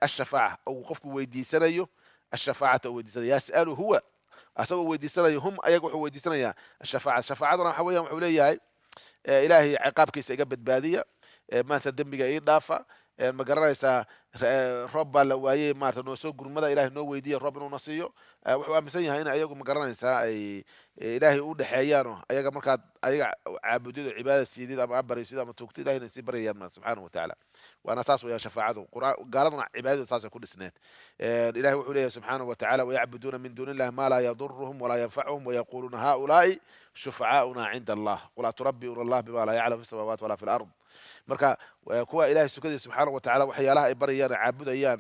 الشفاعة أو قفك ويدي سنيو الشفاعة ويدي سنيو يسأله هو أسوي ويدي سنيو هم أيقوا ويدي سنيا الشفاعة أنا حويهم حوليه إلهي عقابك سيقبل بادية ما سدم بقى إضافة ما قرريسا رب لو أي ما تنوسو قرمدا إلهي نو ويدي رب نصيو وحوا مسنيها هنا أيقوا ما قرريسا إلهي أود حيانه أيقا مركات أيقا عبودي عبادة سيدي أما عبر سيدي أما توكتي إلهي نسيب بريان سبحانه وتعالى وأنا أساسه يا شفاعته قالنا عبادة أساسه كل سنة الإلهي وحوليه سبحانه وتعالى ويعبدون من دون الله ما لا يضرهم ولا ينفعهم ويقولون هؤلاء شفعاؤنا عند الله قل أتربئون الله بما لا يعلم في السماوات ولا في الأرض marka kuwa ilaahay sukadiisa subxaanahu watacaala waxyaalaha ay barayaan caabudayaan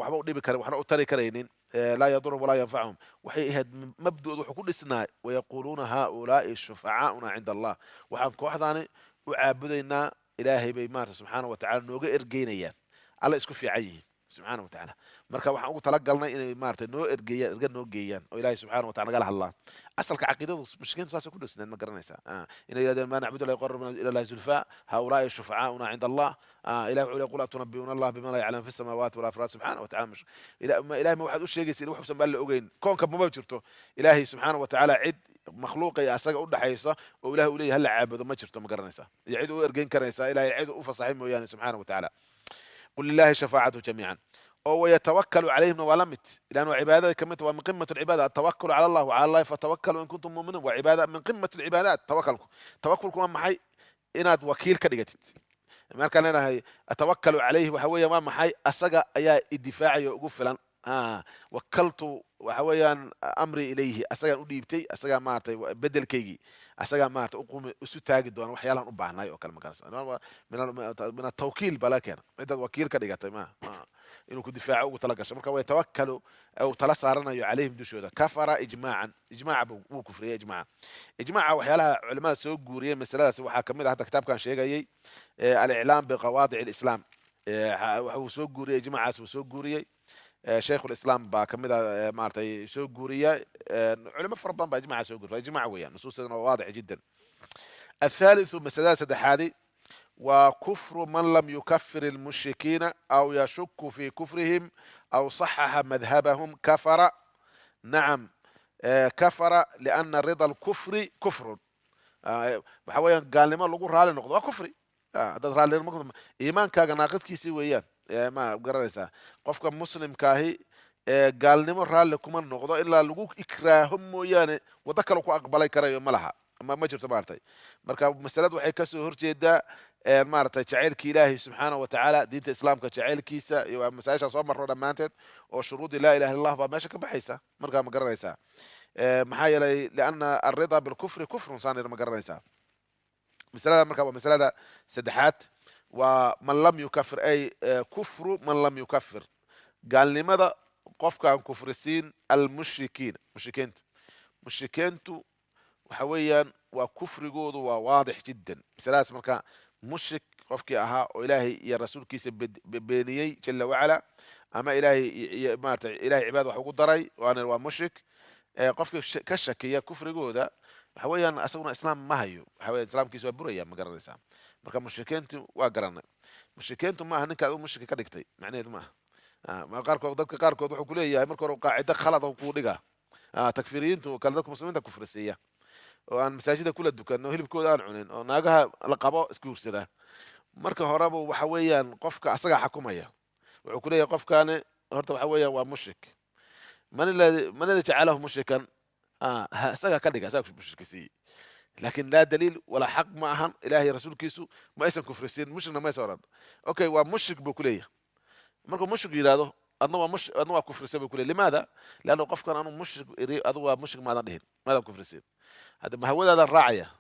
waxba u dhibi karin waxna u tari karaynin laa yadurum walaa yanfachum waxay ahayd mabdooda wuxuu ku dhisnaa wayaquuluuna haaulaai shufacaauna cinda allah waxaan kooxdaani u caabudaynaa ilaahay bay maarata subxaanahu watacaala nooga ergeynayaan alla isku fiican yihiin subxaana watacaala marka waxaan ugu talagalnay inay maarata noo ergeeyaan erga noo geeyaan oo ilaahay subxaana watacala nagala hadlaan asalka caqiidadu mushrikiintu saasay ku dhisneed ma garanaysaa inay yidhahdeen maa nacbudu la yuqarribuna ila allahi zulfaa haulaai shufacaauna cinda allah ilahi wuxuu qul atunabbi'una allah bima laa yaclam fi samaawaati walaa fi al-ard subxaana watacala ilahay ma waxaad u sheegaysa in waxuusan baan la ogeyn koonka mama jirto ilaahay subxaana watacaala cid makhluuqay asaga u dhaxaysa oo ilahay uu leeyahay hala caabudo ma jirto ma garanaysaa iyo cid u ergeyn karaysaa ilahay cid u fasaxay mooyaane subxaana watacaala قل لله شفاعته جميعا أو يتوكل عليهم ولمت لأنه عبادة كمت ومن قمة العبادة التوكل على الله وعلى الله فتوكلوا إن كنتم مؤمنين وعبادة من قمة العبادات توكلكم ما حي إناد وكيل كدقتت ما كان لنا هي أتوكل عليه وحويا ما محي أسجى أيا الدفاع يوقف فلان وكلت وحويا أمري إليه أسجى أديبتي أسجى مارتي بدل كيجي أسجى مارت أقوم أسوتاج دون وحيالا أباهنا يأكل مكان من التوكيل بلا كان إذا وكيل كدقت ما إنه كدفاع أو تلاقى مركا ويتوكلوا أو تلصارنا عليهم دشودا كفر إجماع مو كفرية إجماع وحيالها علماء سوق جورية مثلا سوى حاكمين هذا كتاب كان شيء جاي الإعلام بقواضع الإسلام وسوق جورية إجماع سوق جورية شيخ الإسلام كمذا مارتي سوق جورية علماء فربان بإجماع سوق جورية إجماع ويا نصوص واضح جدا الثالث مثلا سدحادي وكفر من لم يكفر المشركين أو يشك في كفرهم أو صحح مذهبهم كفر نعم كفر لأن رضا الكفر كفر بحويا قال لما لقوا رالي نقضوا كفري هذا رالي نقضوا إيمان كاغا ناقض كيسي ويان ما قررسا قفك مسلم كاهي قال لما رالي كمان نقضوا إلا لقوك إكراهم ويان وذكروا أقبلي كرايو ملها ما جرت مارتي مركا مسألة waxay ka soo horjeedaa maartay jaceelka Ilaahay subhanahu wa ta'ala diinta islaamka jaceelkiisa iyo masaa'isha soo marro dhamaanteed oo shuruudi la ilaha illallah ba meesha ka baxaysa marka ma garanaysaa maxaa yeelay laana ar-rida bil kufri kufrun saanir ma garanaysaa masalada marka waa masalada saddexaad waa man lam yukaffir ay kufru man lam yukaffir gaalnimada qofka aan kufrisiin al mushrikiintu وحويا وكفر جود وواضح جدا مثلاث مركا مشرك قفكي أها وإلهي يا رسول كيس بيني جل وعلا أما إلهي ما إلهي عباد وحقوق ضري وأنا ومشرك قفكي كشك يا كفر جود حويا أسونا إسلام ما هيو حويا إسلام كيس بريا ما قرر الإسلام مركا مشركين وقرنا مشركين ما هنك هذا مشرك كدكتي معناه ما قاركو ضدك قاركو وحقوق كلية مركا قاعدة خلط وقودقة تكفيرين وكالدك مسلمين تكفرسية وأن مساجد كل الدكان هلب كود أنا عنين وناجها لقباء سكورس ده مركه هربوا وحويا قفك أسرع حكومية وعقولية قف كان هرت وحويا ومشرك من الذي جعله مشركا سجى كذا سجى مشرك سي لكن لا دليل ولا حق معهم إلهي رسول كيسو ما اسم كفرسين مشرك ما يصير أوكي ومشرك بكلية مركه مشرك يلاده أنه كفر سبب كله لماذا؟ لأنه قف كان أنه مشرك أذوى مشرك ماذا نهين ماذا كفر سيد هذا ما هو هذا الراعية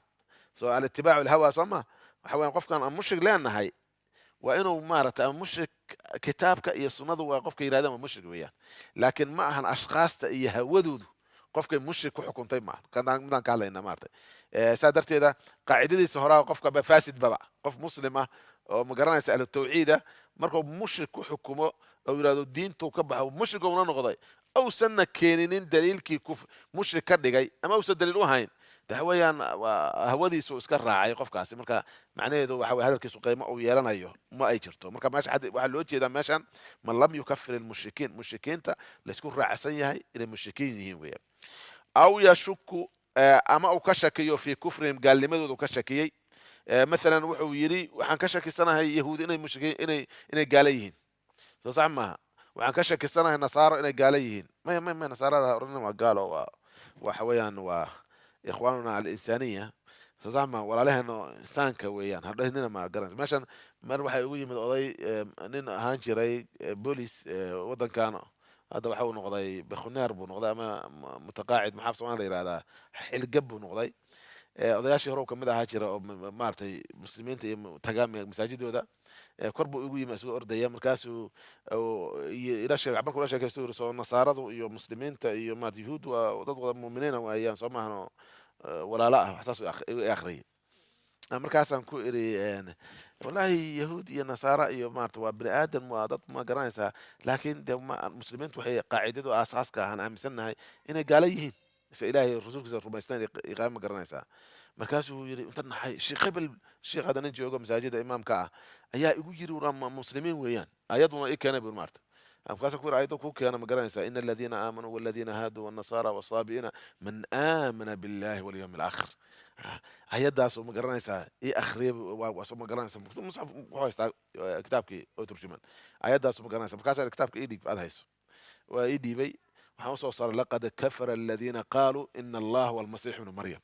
سواء الاتباع الهوى سما حوالي قف كان مشرك لأن هاي وإنه مارت مشرك كتابك يصنده وقفك يراد مشرك وياه لكن معها أشخاص يهودوا قفك مشرك وحكم طيب معه كان بدنا قال لنا مارت سادرت هذا قاعدة سهراء وقفك بفاسد ببع قف مسلمة ومقرنا يسأل التوعيدة markuu mushrik ku xukumo oo yidhahdo diintuu ka baxo mushriguna noqday awsanna keeninin daliilkii mushrik ka dhigay ama uusan daliil u hayn waxa weeyaan hawadiisu iska raacay qofkaasi marka macnaheedu waxa weye hadalkiisu qiimo uu yeelanayo ma ay jirto marka meesha waxaa loo jeedaa meeshan man lam yukafir ilmushrikiin mushrikiinta laysku raacsan yahay inay mushrikiin yihiin weeyaan aw yashuku ama uu ka shakiyo fii kufrihim gaalnimadooda uu ka shakiyey مثلا wuxuu yidhi waxaan ka shakisanahay yahuudi inay mushrikiin inay gaala yihiin soo sax maaha waxaan ka shakisanahay nasaaro inay gaala yihiin maya nasaarada orana waa gaalo waxa weeyaan waa ikhwaanuna alinsaniya soo sax maaha walaalaheena insaanka weeyaan hadhahnina ma garanaysa meeshan mar waxay ugu yimid oday nin ahaan jiray boolis waddankan hadda waxa uu noqday bakhuneer buu noqday ama mutaqaacid maxaa Soomaaliya la yiraahdaa xilgab buu noqday odayaashii hore kamid ahaa jira oo maaragtay muslimiinta iyo tagaa masaajidooda kor buu igu yimi isagoo ordaya markaasuu ila sheegay markuu la sheekaysto yiri soo nasaaradu iyo muslimiinta iyo maaragtay yuhuud waa dad wada muuminiina waayaan soo maahano walaala ah waxsaas u akhriyay markaasaan ku iri wallahi yahuud iyo nasaara iyo maaragtay waa bini aadan waa dad ma garanaysaa laakiin de muslimiintu waxay qaacidadu aasaaska ahaan aaminsannahay inay gaala yihiin ilaahay rasuulkiisa rumaysnayn iqaama garanaysaa markaasuu yidhi inta naxay sheekh hebel sheekh hadda nin joogo masaajida imaamka ah ayaa igu yidhi muslimiin weeyaan ayaduna ii keenay buu maarta markaasuu ku yidhi ayadda kuu keena ma garanaysaa ina aladiina aamanuu waladiina haaduu wannasaara wasaabi'iina man aamana billahi walyawmi alaakhir ayaddaasoo ma garanaysaa ii akhriyay ma garanaysaa musxaf wuxuu haystaa kitaabkii oo turjuman ayaddaasoo ma garanaysaa markaasaa kitaabka ii dhiib aad hayso waa ii dhiibay waxaan usoo saaray laqad kafara aladiina qaaluu ina allaha walmasiixu ibnu maryam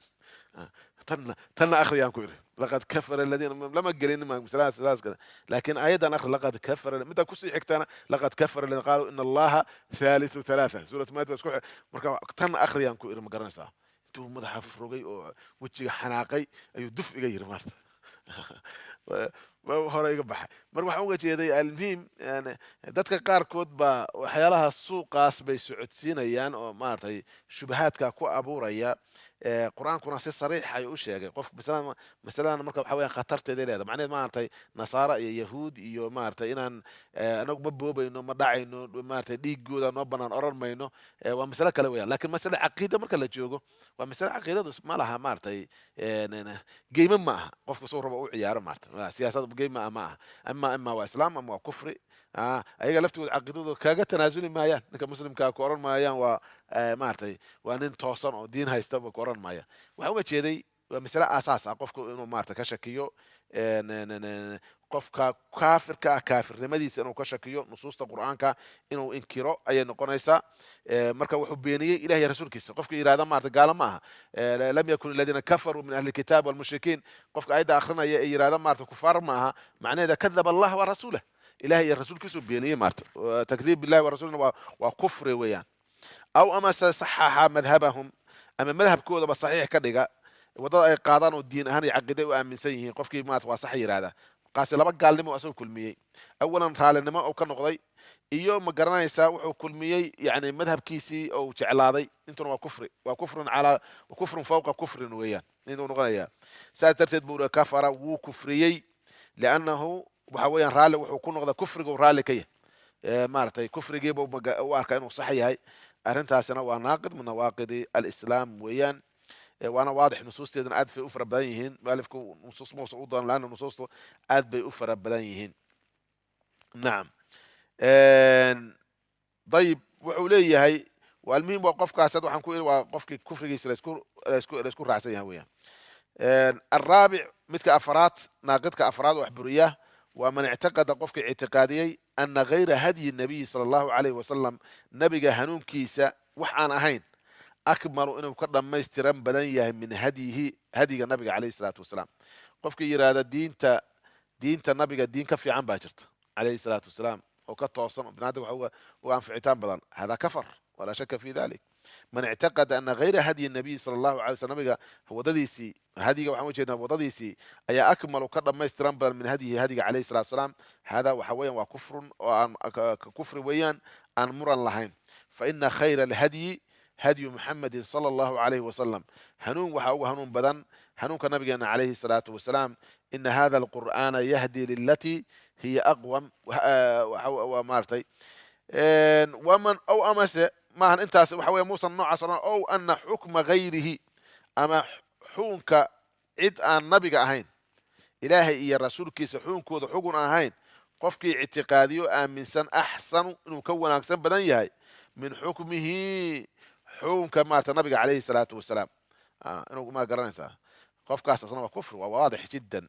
tanna akhriyaan ku iri laqad kafara aladiina lama gelin masaladaas kale laakiin ayadan akhri laqad kafara midda kusii xigtana laqad kafara aladiina qaaluu ina allaha thalithu thalatha suurat maa'ida isku marka tan akhriyaan ku iri ma garanaysaa intuu madaxa furogay oo wejiga xanaaqay ayuu duf iga yiri maarta hore iga baxay mar waxaan uga jeeday almuhim dadka qaarkood baa waxyaalaha suuqaas bay socodsiinayaan oo maaragtay shubahaadka ku abuuraya qur-aankuna si sariix ay u sheegay qof masaladan marka waxa weeyaan khatarteeday leedahay macnaheed maaragtay nasaara iyo yahuud iyo maaragtay inaan anagu ma boobayno ma dhacayno maaragtay dhiigooda noo banaan oran mayno waa masale kale weeyaan laakiin masale caqiida marka la joogo waa masale caqiidadu ma laha maaragtay geyma ma aha qofka soo raba u ciyaaro maaragtay siyaasad geyma ma aha ima waa islaam ama waa kufri ayaga laftooda caqiidadooda kaaga tanaasuli maayaan ninka muslimkaa ku oran maayaan waa maaragtay waa nin toosan oo diin haysta ba ku oran maayaan waxaan uga jeeday waa masale aasaas ah qofku inuu maaragtay ka shakiyo qofka kaafirka ah kaafirnimadiisa inuu ka shakiyo nusuusta qur'aanka inuu inkiro ayay noqonaysaa marka wuxuu beeniyey ilahiy rasuulkiisa qofka yidhahda maarata gaalo ma aha lam yakun aladiina kafaruu min ahli lkitaab walmushrikiin qofka ayadda akhrinaya ee yidhahda maarata kufaar ma aha macnaheeda kadaba allah wa rasuulah ilahay iyo rasuulkiisuu beeniyey maarta takdiib billahi wa rasuulina waa kufri weeyaan aw amase saxaxa madhabahum ama madhabkoodaba saxiix ka dhiga waddada ay qaadaan oo diin ahaan iyo caqiiday u aaminsan yihiin qofkii maarata waa sax yidhahda qaasi laba gaalnimo asagoo kulmiyey awalan raalinimo oo ka noqday iyo ma garanaysaa wuxuu kulmiyey yani madhabkiisii oo jeclaaday intuna waa kufri waa kufrun fawqa kufrin weeyaan inuu noqonayaa saas darteed buu kafara wuu kufriyey liannahu waxa weeyaan raalli wuxuu ku noqda kufrigu raalli ka yahay maaragtay kufrigiiba u arkaa inuu sax yahay arrintaasina waa naaqid min nawaaqidi alislaam weeyaan waana waadix nusuusteeduna aad bay u fara badan yihiin mualifku nusuus muusa u doonan laanna nusuustu aad bay u fara badan yihiin nacam dayib wuxuu leeyahay almuhim waa qofkaas had waxaan ku iri waa qofkii kufrigiisa laysku raacsan yahay weeyaan alraabic midka afraad naaqidka afraad wax buriya ومن اعتقد قفك اعتقاديي أن غير هدي النبي صلى الله عليه وسلم نبي هنون كيسا وحان أهين أكمل إنه قدم ما يسترم بدنيه من هدي النبي عليه الصلاة والسلام قفك يراد دين النبي الدين كفي عن باجرت عليه الصلاة والسلام وكتوصل بنادم هو في عتام بدن هذا كفر ولا شك في ذلك من اعتقد أن غير هدي النبي صلى الله عليه وسلم هو دديسي هدي وحوجنا ودديسي أي أكمل وقدم ما يسترم من هدي عليه الصلاة والسلام هذا وحويا وكفر كفر ويان عن مرا لهين فإن خير الهدي هدي محمد صلى الله عليه وسلم هنون وحو هنون بدن هنون كنبينا عليه الصلاة والسلام إن هذا القرآن يهدي للتي هي أقوم ومارتي ومن أو أمس ما أنت وحوي موسى النوع أو أن حكم غيره أما حونك عد أن نبي أهين إلهي إيا رسول كيس حونك وذو حقن أهين قفكي اعتقاديو آمنسان أحسن إنه كون أحسن بدن يهي من حكمه حونك مارت النبي عليه الصلاة والسلام إنه ما قرنسا قفك أساسا كفر وواضح جدا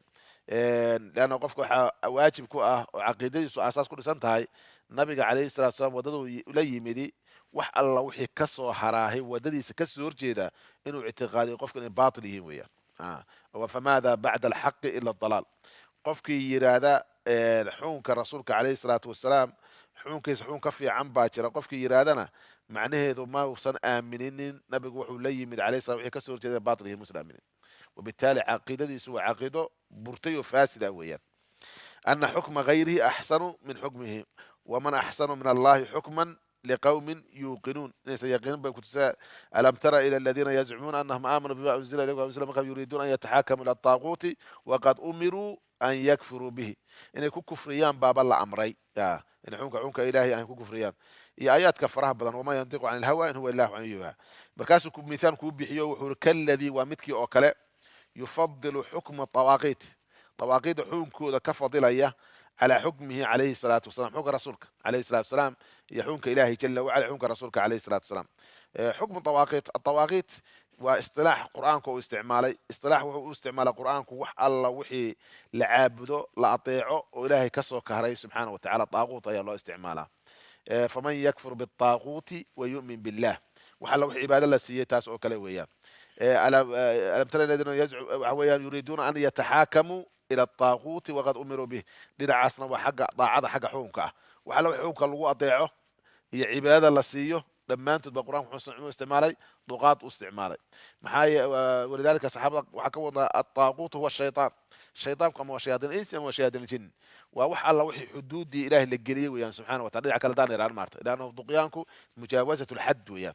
لأنه قفك واجب كو عقيدة أساس كل سنة هاي النبي عليه الصلاة والسلام وددو لي مدي wax alla wixii ka soo haraahay wadadiisa ka soo horjeeda inuu ictiqaadiyo qofka inay baatil yihiin weeyaan famaada bacda alxaqi ila adalaal qofkii yiraahda xukunka rasuulka calayhi salaatu wasalaam xukunkiisa xukun ka fiican baa jira qofkii yiraahdana macnaheedu ma uusan aamininin nabigu wuxuu la yimid calayhi salaam wixii ka soo horjeeda baatil yihiin musan aaminin وبالتالي عقيدتي waa caqiido burtay oo faasida weeyaan أن حكم غيره أحسن من حكمه ومن أحسن من الله حكما لقوم يوقنون ليس يقينون بكتساء ألم ترى إلى الذين يزعمون أنهم آمنوا بما أنزل إليكم وأنزل من قبل يريدون أن يتحاكموا إلى الطاغوت وقد أمروا أن يكفروا به إن يكون كفريان باب الله أمري إن حكمك إلهي أن يكون كفريان هي آيات كفرها بدن وما ينطق عن الهوى إن هو الله عن يوها بركاسكم مثال كوب بحيو وحور كالذي ومتكي أوكلا يفضل حكم الطواغيت طواغيت حكمك كفضلية على حكمه عليه الصلاة والسلام حكم رسولك عليه الصلاة والسلام يحكمك إلهي جل وعلا حكم رسولك عليه الصلاة والسلام حكم الطواغيت واصطلاح قرآنك واستعماله اصطلاح واستعمال قرآنك وح الله وحي لعابده لا أطيعه وإلهي كسر كهري سبحانه وتعالى طاغوت يا الله استعماله فمن يكفر بالطاغوت ويؤمن بالله وحل وحي عباد الله سيتاس أو كلا وياه ألم ترى الذين يريدون أن يتحاكموا إلى الطاغوت وقد أمروا به لنعسنا وحق ضاعة حق حكمك وحلو حكمك اللي أطيعه هي عبادة الله سيه لما أنت بالقرآن حسن استعمالي ضغاط استعمالي محاي ولذلك الصحابة وحكوا الطاغوت هو الشيطان الشيطان كما هو شياطين الإنس وهو شياطين الجن ووح الله وحي حدود إله الجلي ويان سبحانه وتعالى على دان إيران مارت لأنه ضقيانكو مجاوزة الحد ويان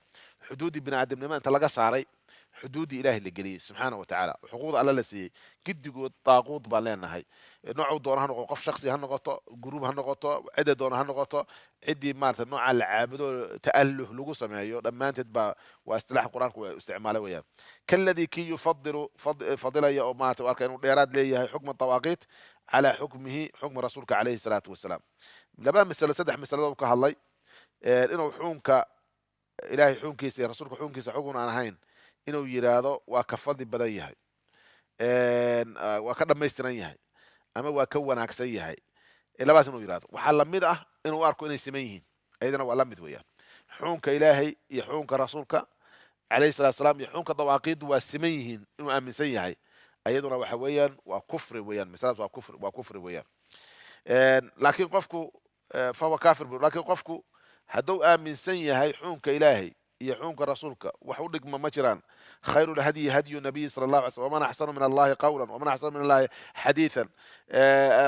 حدود ابن آدم لما أنت لقى صاري حدود إله الجلي سبحانه وتعالى حقوق الله لسي قد يقول طاغوت بالنا هاي نوع دون هنقطة قف شخصي هنقطة جروب هنقطة عدة دون هنقطة عدي مارت نوع العابد تأله لجو سمعيه لما أنت تبى واستلاح القرآن واستعماله وياه كالذي كي يفضل فضل يا مارت وأركان يراد لي حكم الطواغيت على حكمه حكم رسولك عليه الصلاة والسلام لما مثل سدح مثل ذوك هالله إنه حكمك إلهي حكمك رسولك حكمك حكم أنا هين إنه يراده وكفضل بديه وكذا ما يستنيه أما وكون عكسيه إلا بس إنه يراده وحل مدة إنه أركو إنه يسميه أيضا وعلمت وياه حكمك إلهي يحكمك رسولك عليه الصلاة والسلام يحكمك طواقيد وسميه إنه أمن سيه أيضا وحويا وكفر ويان مثال وكفر ويان لكن قفكو فهو كافر لكن قفكو هدو آمن سيه حكمك إلهي يحونك رسولك وحولك ما مجران خير الهدي هدي النبي صلى الله عليه وسلم ومن أحسن من الله قولا ومن أحسن من الله حديثا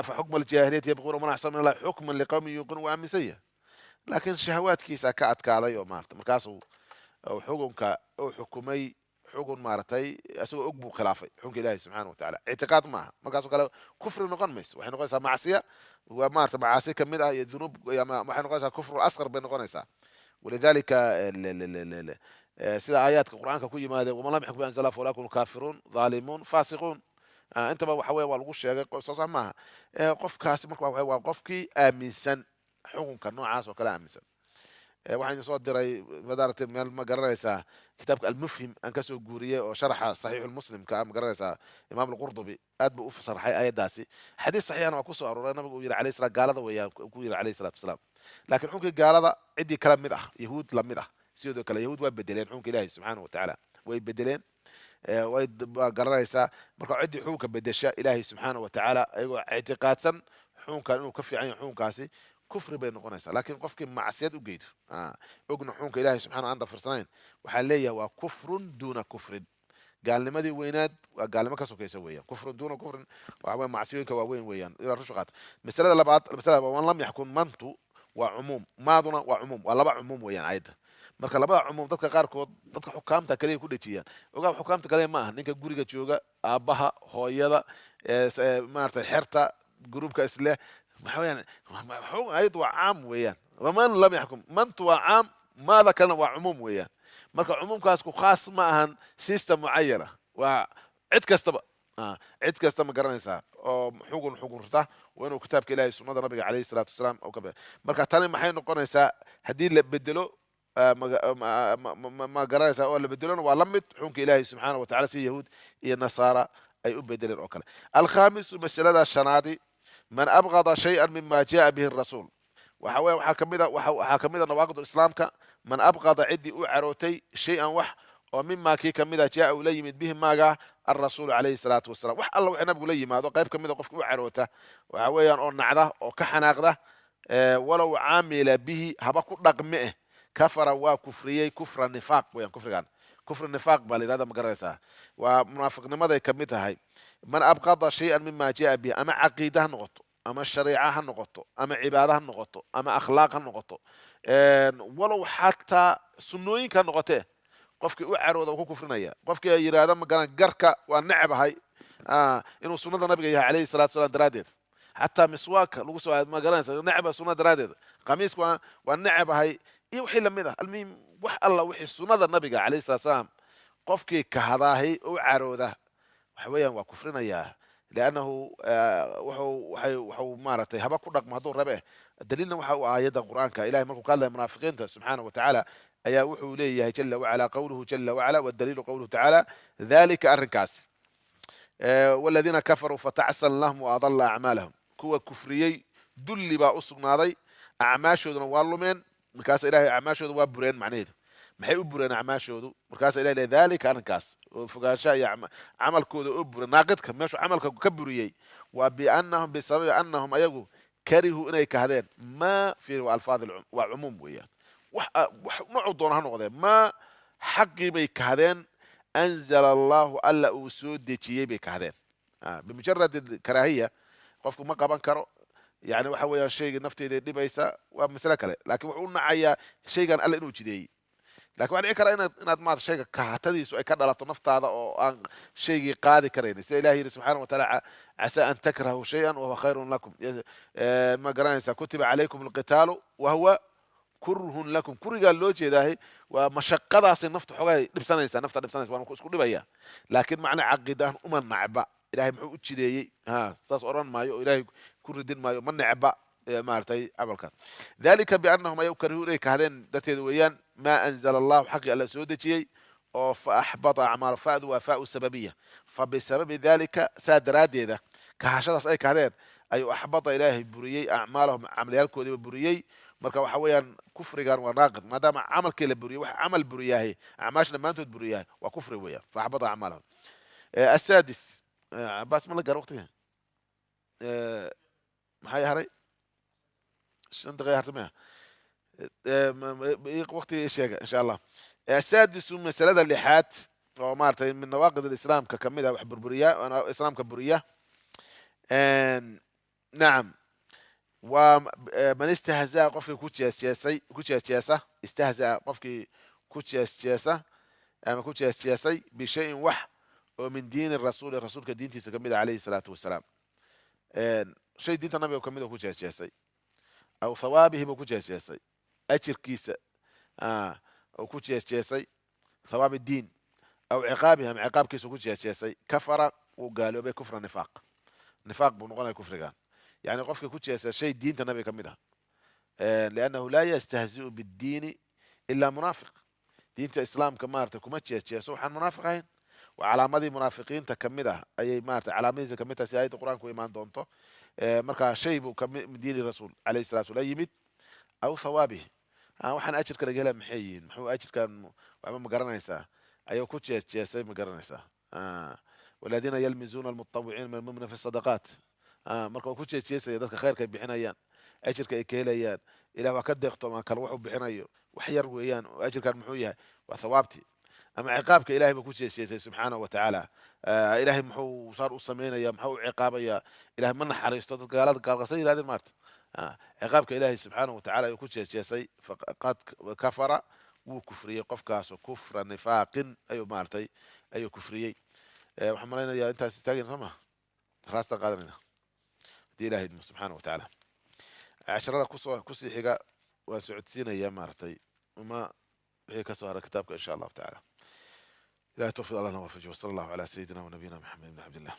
فحكم الجاهلية يبغون ومن أحسن من الله حكما لقوم يوقنون وأمن سيه لكن شهوات كيسا كأتك علي ومارت مركاسو أو حكمك أو حكمي حكم مارتي أسوء أقبو خلافي حكم الله سبحانه وتعالى اعتقاد معها مركاسو قالوا كفر نقنمس وحين نقولها معصية ومارت معاصي كمدها الذنوب ما حين نقولها كفر أصغر بين نقنسها ولذلك سيدا آيات القرآن كوي ماذا وما لم يحكم بأنزل الله فأولئك هم الكافرون ظالمون فاسقون أنت ما حوي والغش يا قصص معها قف كاسمك وقفكي آمنسن حكم كنوع عاص وكلام آمنسن واحد يصدر مدارة ما قررها كتاب المفهم أنكسو جورية وشرح صحيح المسلم كام قررها إمام القرطبي أدب أف صرح آية داسي حديث صحيح أنا وكسو أرونا بقول عليه الصلاة قال هذا ويا بقول عليه الصلاة والسلام لكن حكي قال هذا عندي كلام مدح يهود لم مدح سيدو كلا يهود ويبدلين حكي الله سبحانه وتعالى ويبدلين ويد قررها مركو عندي حكي بدشاء إلهي سبحانه وتعالى أيوة اعتقاد سن حكي إنه كفي عين حكي كاسي كفر بين قناصة لكن قفك معصية وجيد أجن حونك إلهي سبحانه عنده فرسانين وحليه وكفر دون كفر قال لما دي ويناد وقال لما كسو كيسويا كفر دون كفر وعوين معصية كواوين ويان إلى الرشقات مثلا لبعض مثلا وان لم يحكم منتو وعموم ماضنا وعموم ولا عموم ويان عيد marka labada cumuum dadka qaarkood dadka xukaamta kaliya ku dhejiyaan ogaa xukaamta kaliya ma aha ninka guriga jooga aabbaha hooyada maaragtay xerta gruubka isleh waxa weeyaan ayadu waa caam weeyaan waman lam yaxkum mantu waa caam maada kalena waa cumuum weeyaan marka cumuumkaas ku khaas ma ahan system mucayana waa cid kastaba cid kasta ma garanaysaa oo xukunta waa inuu kitaabka ilaahay sunnada nabiga calayhi salaatu wasalaam oo ka marka tani maxay noqonaysaa haddii la bedelo ma garanaysaa oo la bedelona waa la mid xukunka ilaahay subxaana wa tacala si yahuud iyo nasaara ay u bedeleen oo kale alkhaamisu masalada shanaadi man abqada shay-an mima jaa bihi rasuul waxa weya waxaa kamida nawaaqid islaamka man abqada ciddii u carootay shay-an wax oo mima kii kamida jaa uu la yimid bihi maaga الرسول عليه الصلاة والسلام wax alla wixii nabigu la yimaado qayb kamida qofka u caroota waxa weeyaan oo nacda oo ka xanaaqda walow caamila bihi haba ku dhaqme kafara waa kufriyey kufra nifaaq weeyaan kufrigan kufr nifaaq baa layidhahda ma garanaysaa waa munaafiqnimaday kamid tahay man abqada shay-an mima jaa bihi ama caqiida ha noqoto ama shariica ha noqoto ama cibaada ha noqoto ama akhlaaq ha noqoto walow xataa sunnooyinka ha noqotee qofkii u carooda ku kufrinaya qofkii ay yiraahdo magaran garka waa necbahay inuu sunnada nabiga yahay calayhi salaatu wasalaam daraaddeed xataa miswaaka lagu soo magaranaysa necba sunnada daraaddeed qamiisku waa necbahay iyo wixii lamid ah almuhim wax alla wixii sunnada nabiga calayhi salaatu wasalaam qofkii kahadaahay u carooda waxa weeyaan waa kufrinayaa liannahu wuxuu maaragtay haba ku dhaqmo hadduu rabe daliilna waxa uu aayadda qur'aanka ilahay markuu ka hadlaya munaafiqiinta subxaana wa tacaala ayaa wuxuu leeyahay jala wacala qawluhu jala wacala wadaliilu qawluhu tacaala dalika arrinkaas waladiina kafaruu fatacsan lahum waadalla acmaalahum kuwa kufriyey dulli baa u sugnaaday acmaashooduna waa lumeen markaasa ilahay acmaashooda waa bureen macnaheedu maxay u bureen acmaashoodu markaasa ilahay leeyahay dalika arrinkaas oo fogaanshaha iyo camalkooda oo buren naaqidka meeshuu camalka ka buriyey waa bisababi annahum ayagu karihuu inay kahdeen maa fi alfaad waa cumuum weeyaan noocu doona ha noqdee maa xaqii bay kahdeen anzala allahu alla uu soo dejiyey bay kahdeen bimujarad karaahiya qofku ma qaban karo yani waxa weeyaan shaygii nafteeday dhibaysa waa masale kale lakin wuxuu u nacayaa shaygan alla inuu jideeyey lakin waxa dhici kara inaad maata shayga kahatadiisu ay ka dhalato naftaada oo aan shaygii qaadi karaynin sida ilahi yidhi subxana wa taala casaa an takrahu shay-an wahuwa khayrun lakum ma garanaysaa kutiba calaykum alqitaalu wahuwa kurhun lakum kurigaa loo jeedaahay waa mashaqadaasay nafta xogay dhibsanaysaa nafta dhibsanaysa waan isku dhibaya laakiin macna caqiidaan uma nacba ilahay muxuu u jideeyey saas odhan maayo oo ilahay ku ridin maayo ma necba maaragtay camalkaas dalika biannahum ayaw karihuu inay kahdeen darteeda weeyaan maa anzala allahu xaqii alla soo dejiyey oo fa axbata acmaal fa'du waa fa'u sababiya fa bisababi dalika saa daraaddeeda kahashadaas ay kahdeen ayuu axbata ilaahay buriyey acmaalahum camalyaalkoodiiba buriyey marka waxa weeyaan kufrigan waa naaqid maadaama camalkii la buriyay wax camal buriyaahay acmaashna maantood buriyahay waa kufri weeyaan fa axbata acmaalahum asaadis cabaas ma la gaar waqtiga maxay haray shan daqiiqa harta maya waqtiga sheega insha allah asaadisu masalada lixaad oo maaragtay min nawaaqid islaamka kamid ah wax burburiya islaamka buriya nacam waa man istahzaa qofkii ku jeesjeesa istahzaa qofkii ku jeesjeesa ama ku jeesjeesay bishayin wax oo min diini rasuuli rasuulka diintiisa kamid ah calayhi salaatu wasalaam shay diinta nabiga kamid oo ku jeesjeesay aw thawaabihi buu ku jeesjeesay ajirkiisa oo ku jeesjeesay thawaab diin aw ciqaabihi ama ciqaabkiisa ku jeesjeesay kafara wuu gaaloobay kufra nifaaq buu noqonaya kufrigan يعني قفك كوتشيس شيء دين النبي كمده لأنه لا يستهزئ بالدين إلا منافق دين الإسلام كمارت كومتشيس وحن منافقين وعلى ماضي منافقين تكمده أي مارت على ماضي كمتها سي آية القرآن كويمان دونتو مركا شيء من دين الرسول عليه الصلاة والسلام يمد أو ثوابه وحن أجر كلا جلا محيين محو أجر كان وعمام مقرنيسا أيو كوتشيس مقرنيسا والذين يلمزون المتطوعين من المؤمنين في الصدقات marka waa ku jeesjeesaya dadka khayrka ay bixinayaan ajirka ay ka helayaan ilah waa ka deeqto ma kale wuxuu bixinayo wax yar weeyaan oo ajirkan muxuu yahay waa thawaabtii ama ciqaabka ilahay baa ku jeesjeesay subxaanahu wa tacaala ilahay muxuu saar u samaynaya muxuu u ciqaabaya ilahay ma naxariisto dadka gaalada gaalqarsan yirahdeen maarta ciqaabka ilahay subxaanahu wa tacaala ayuu ku jeesjeesay faqad kafara وكفرية قف كاسو كفر نفاق أيو مارتي أيو كفرية وحملنا يا أنت استاجن سما خلاص تقادرنا دي إلهي سبحانه وتعالى عشرة كسي حاجة وسعود سينا يا مارتي وما هي كسوها كتابك إن شاء الله تعالى لا توفيق الله وفجه وصلى الله على سيدنا ونبينا محمد بن عبد الله